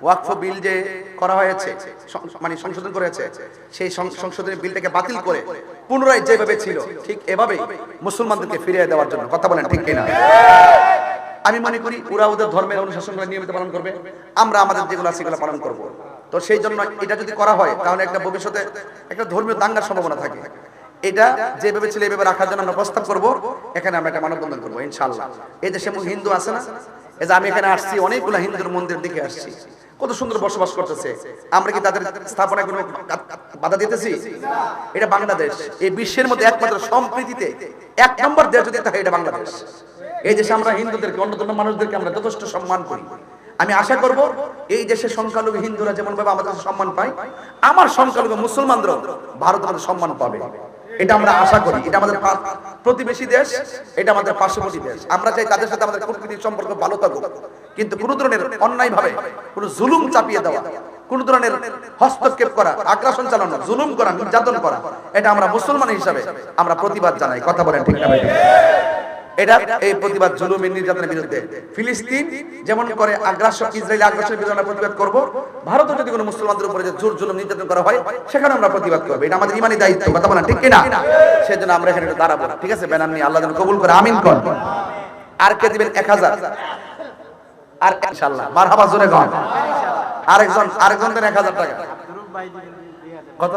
ওয়াকফ বিল যে করা হয়েছে, মানে সংশোধন করেছে, সেই সংশোধনী বিলটাকে বাতিল করে পুনরায় যেভাবে ছিল ঠিক এভাবে মুসলমানদেরকে ফিরিয়ে দেওয়ার জন্য। কথা বলেন ঠিক কিনা? আমি মনে করি ওরা ওদের ধর্মের অনুশাসনগুলো নিয়মিত পালন করবে, আমরা আমাদের যেগুলো আছে সেগুলো পালন করব। তো সেই জন্য এটা যদি করা হয়, তাহলে একটা ভবিষ্যতে একটা ধর্মীয় দাঙ্গার সম্ভাবনা থাকে। এটা যেভাবে ছিল এইভাবে রাখার জন্য আমরা প্রস্তাব করব, এখানে আমরা একটা মানববন্ধন করবো ইনশাআল্লাহ। এই দেশে হিন্দু আছে না, এই যে আমি এখানে আসছি, অনেকগুলো হিন্দুর মন্দির দিকে আসছি, কত সুন্দর বসবাস করতেছে। আমরা কি তাদের স্থাপনায় কোনো বাধা দিতেছি? এটা বাংলাদেশ, এই বিশ্বের মধ্যে একমাত্র সম্প্রীতিতে 1 নম্বর দেশ যদি থাকে এটা বাংলাদেশ। এই দেশে আমরা হিন্দুদেরকে, অন্য ধর্মের মানুষদেরকে আমরা যথেষ্ট সম্মান করি। আমি আশা করব এই দেশের সংখ্যালঘু হিন্দুরা যেমন ভাবে আমাদের সম্মান পায়, আমার সংখ্যালঘু মুসলমানরা ভারত আমাদের সম্মান পাবে, এটা আমরা আশা করি। এটা আমাদের প্রতিবেশী দেশ, এটা আমাদের পার্শ্ববর্তী দেশ। আমরা চাই তাদের সাথে আমাদের কূটনৈতিক সম্পর্ক ভালো থাকুক, কিন্তু কোনো ধরনের অন্যায় ভাবে কোনো জুলুম চাপিয়ে দেওয়া, কোন ধরনের হস্তক্ষেপ করা, আগ্রাসন চালানো, জুলুম করা, নির্যাতন করা, এটা আমরা মুসলমান হিসাবে আমরা প্রতিবাদ জানাই। কথা বলেন ঠিক না? এটা এই প্রতিবাদ জুলুম নির্যাতনের বিরুদ্ধে। ফিলিস্তিন যেমন করে আগ্রাসন, ইসরায়েলি আগ্রাসনের বিরুদ্ধে আমরা প্রতিবাদ করব। ভারতও যদি কোনো মুসলমানদের উপরে যে জোর জুলুম নির্যাতন করা হয়, সেখানে আমরা প্রতিবাদ করব। এটা আমাদের ইমানি দায়িত্ব। কথা বলেন ঠিক কিনা? সেজন্য আমরা এখানে একটু দাঁড়াবো, ঠিক আছে? ব্যানার নিয়ে আল্লাহ যেন কবুল করে, আমিন কর। আর কে দিবেন? 1000। আর ইনশাআল্লাহ মারহাবা জোরে গান। আরেকজন দেন 1000 টাকা। কত?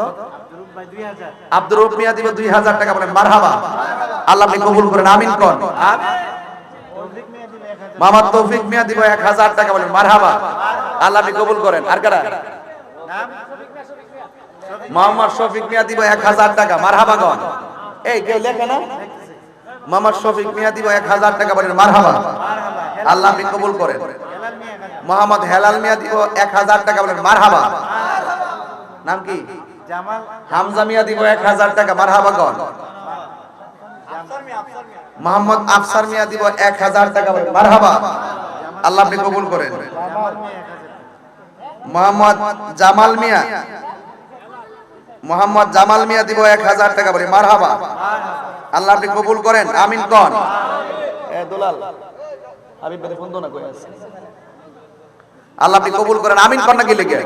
আব্দুর রব মিয়া দিবেন 2000 টাকা, বলেন মারহাবা। আল্লাহ আপনি কবুল করেন, আমিন কোন। আর মোহাম্মদ তৌফিক মিয়া দিব 1000 টাকা, বলেন মারহাবা। আল্লাহ আপনি কবুল করেন। আর কারা? মোহাম্মদ শফিক মিয়া দিব 1000 টাকা, মারহাবা কোন। এই কেউ লেখে না? মোহাম্মদ শফিক মিয়া দিব 1000 টাকা, বলেন মারহাবা। আল্লাহ আপনি কবুল করেন। মোহাম্মদ হেলাল মিয়া দিব 1000 টাকা, বলেন মারহাবা। নাম কি? হামজা মিয়া দিব 1000 টাকা, মারহাবা কোন। মোহাম্মদ আফসার মিয়া দিব 1000 টাকা, বলেন মারহাবা। আল্লাহ আপনি কবুল করেন। মোহাম্মদ জামাল মিয়া দিব 1000 টাকা, বলেন মারহাবা। আল্লাহ আপনি কবুল করেন, আমিন কোন। দুলাল হাবিব ভাই ফোন দাও না, কই আছে? আল্লাহ আপনি কবুল করেন, আমিন কোন। না কি লিখে?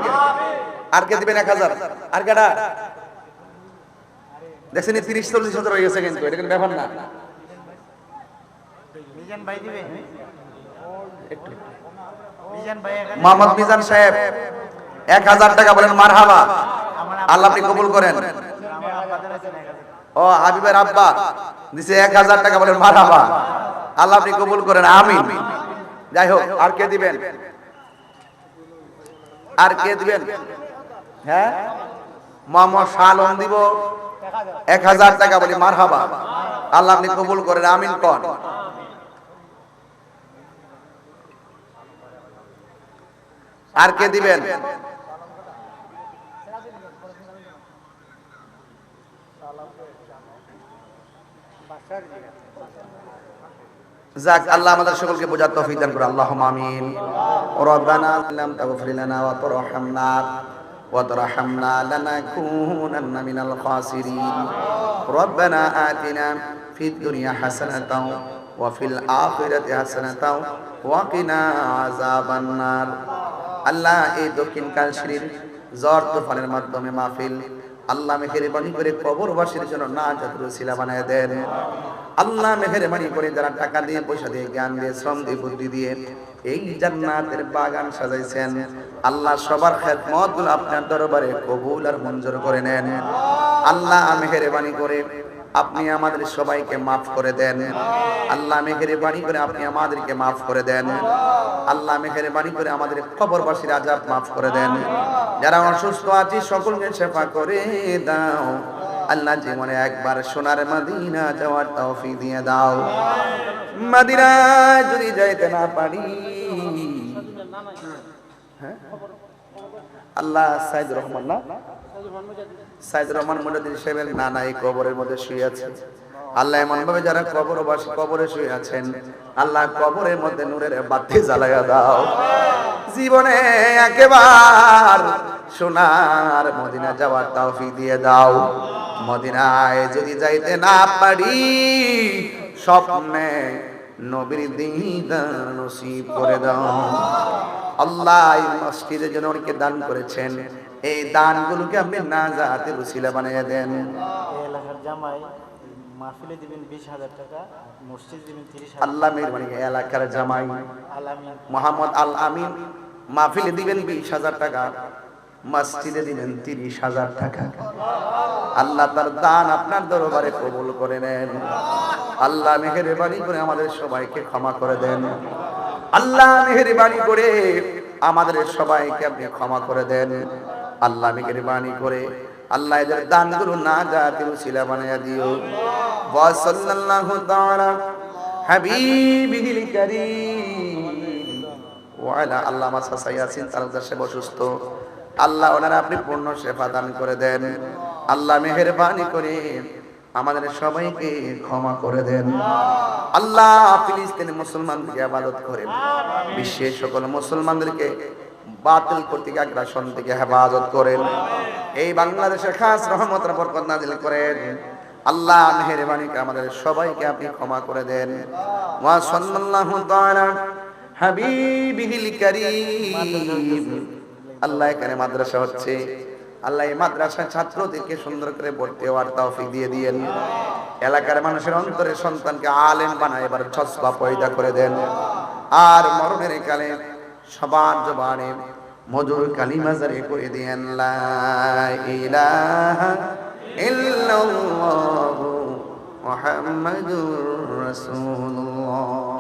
আর কে দিবেন 1000? আর কেডা দেখছেন? 30-40 হাজার হয়ে গেছে, কিন্তু এটা কোনো ব্যাপার না। মিজান ভাই দিবে একটু। মিজান ভাই, মোহাম্মদ মিজান সাহেব 1000 টাকা, বলেন মারহাবা। আল্লাহ আপনি কবুল করেন। ও হাবিবের আব্বা দিছে 1000 টাকা, বলেন মারহাবা। আল্লাহ আপনি কবুল করেন, আমিন। যাই হোক, আর কে দিবেন? আর কে দিবেন? হ্যাঁ, মোহাম্মদ শাহ আলম দিব 1000 টাকা। বলি মারহাবা, আল্লাহ আপনি কবুল করেন, আমিন কোন। আর কে দিবেন? যাক, আল্লাহ আমাদের সকলকে বোঝার তৌফিক দান করে। আল্লাহুম্মা আমিন। রব্বানা লাম তাগফির লানা ওয়া তারহামনা লানাকুনান্না মিনাল খাসিরিন। রব্বানা আতিনা ফিদ দুনিয়া হাসানাতাও ওয়া ফিল আখিরাতি হাসানাতাও ওয়া কিনা আযাবান নার। আল্লাহ, এই দক্ষিণ কালশির ঝড় তুফানের মাধ্যমে মাহফিল আল্লাহ মেহেরবানি করে কবরবাসীর জন্য নাজাতের ওসিলা বানায় দেন। আল্লাহ মেহেরবানি করে যারা টাকা দিয়ে, পয়সা দিয়ে, জ্ঞান দিয়ে, শ্রম দিয়ে, বুদ্ধি দিয়ে এই জান্নাতের বাগান সাজাইছেন, আল্লাহ সবার খেদমতগুলো আপনার দরবারে কবুল আর মঞ্জুর করে নেন। আল্লাহ মেহেরবানি করে আপনি আমাদের সবাইকে মাফ করে দেন। আল্লাহ মেহেরবানি করে আপনি আমাদেরকে মাফ করে দেন। আল্লাহ মেহেরবানি করে আমাদের কবরবাসীর আযাব মাফ করে দেন। যারা অসুস্থ আছে সকলকে শেফা করে দাও। আল্লাহ জীবনে একবার সোনার মদিনা যাওয়ার তৌফিক দিয়ে দাও। মদিনায় যদি যাইতে না পারি, আল্লাহ সাইদুর রহমান না, সাইদুর রহমান মুজাদ্দিদ সাহেবের নানা এই কবরের মধ্যে শুয়ে আছে। আল্লাহ এমন ভাবে যারা কবরবাসী কবরে শুয়ে আছেন, আল্লাহ কবরের মধ্যে নূরের বাতি জ্বালায়া দাও। জীবনে একেবার সোনার মদিনা যাওয়ার তৌফিক দিয়ে দাও। মদিনায় যদি যাইতে না পারি, স্বপ্নে নবীর দিদার নসিব করে দাও। আল্লাহ এই মসজিদের জন্য অনেকে দান করেছেন, এই দানগুলোকে আপনি নাজাতের উসিলা বানিয়ে দেন। এলাকার জামাই মাহফিলে দিবেন 20,000 টাকা, মসজিদ দিবেন 30,000। আল্লাহ মেহরবানি করে এলাকার জামাই আল আমিন মোহাম্মদ আল আমিন মাহফিলে দিবেন 20,000 টাকা, মসজিদে দিবেন 30,000 টাকা। আল্লাহ তার দান আপনার দরবারে কবুল করে নেন। আল্লাহ মেহেরবানি করে আমাদের সবাইকে ক্ষমা করে দেন। আল্লাহ মেহেরবানি করে আমাদের সবাইকে আপনি ক্ষমা করে দেন। আল্লাহ মেহেরবানি করে আল্লাহ এদের দানগুলো নাজাতের উসিলা বানায়া দিও। ওয়া সাল্লাল্লাহু তাআলা হাবিবিল কারীম ওয়া আলা আল্লামা সাইয়াসিন তালুকদার সাহেব অসুস্থ, আল্লাহ ওনারা আপনি পূর্ণ শেফা দান করে দেন। আল্লাহ মেহেরবানি করে আমাদের সবাইকে ক্ষমা করে দেন। আল্লাহ ফিলিস্তিনি মুসলমানদেরকে ইবাদত করেন, বিশ্বের সকল মুসলমানদেরকে বাতিল কর্তৃক আগ্রাসন থেকে হেফাজত করেন। এই বাংলাদেশের খাস রহমতের বরকত নাজিল করেন। আল্লাহ মেহেরবানি করে আমাদের সবাইকে আপনি ক্ষমা করে দেন। ওয়া সাল্লাল্লাহু তাআলা হাবিবিল কারীম। আল্লাহ এখানে মাদ্রাসা হচ্ছে, আল্লাহ এই মাদ্রাসার ছাত্রদেরকে সুন্দর করে ভর্তি হওয়ার তৌফিক দিয়ে দিয়েন। এলাকার মানুষের অন্তরে সন্তানকে আলেম বানায় এবার জজবা পয়দা করে দেন। আর মরণের কালে সবার জবানে মধুর কালিমা জারি করে দিয়েন, লা ইলাহা ইল্লাল্লাহু মুহাম্মাদুর রাসূলুল্লাহ।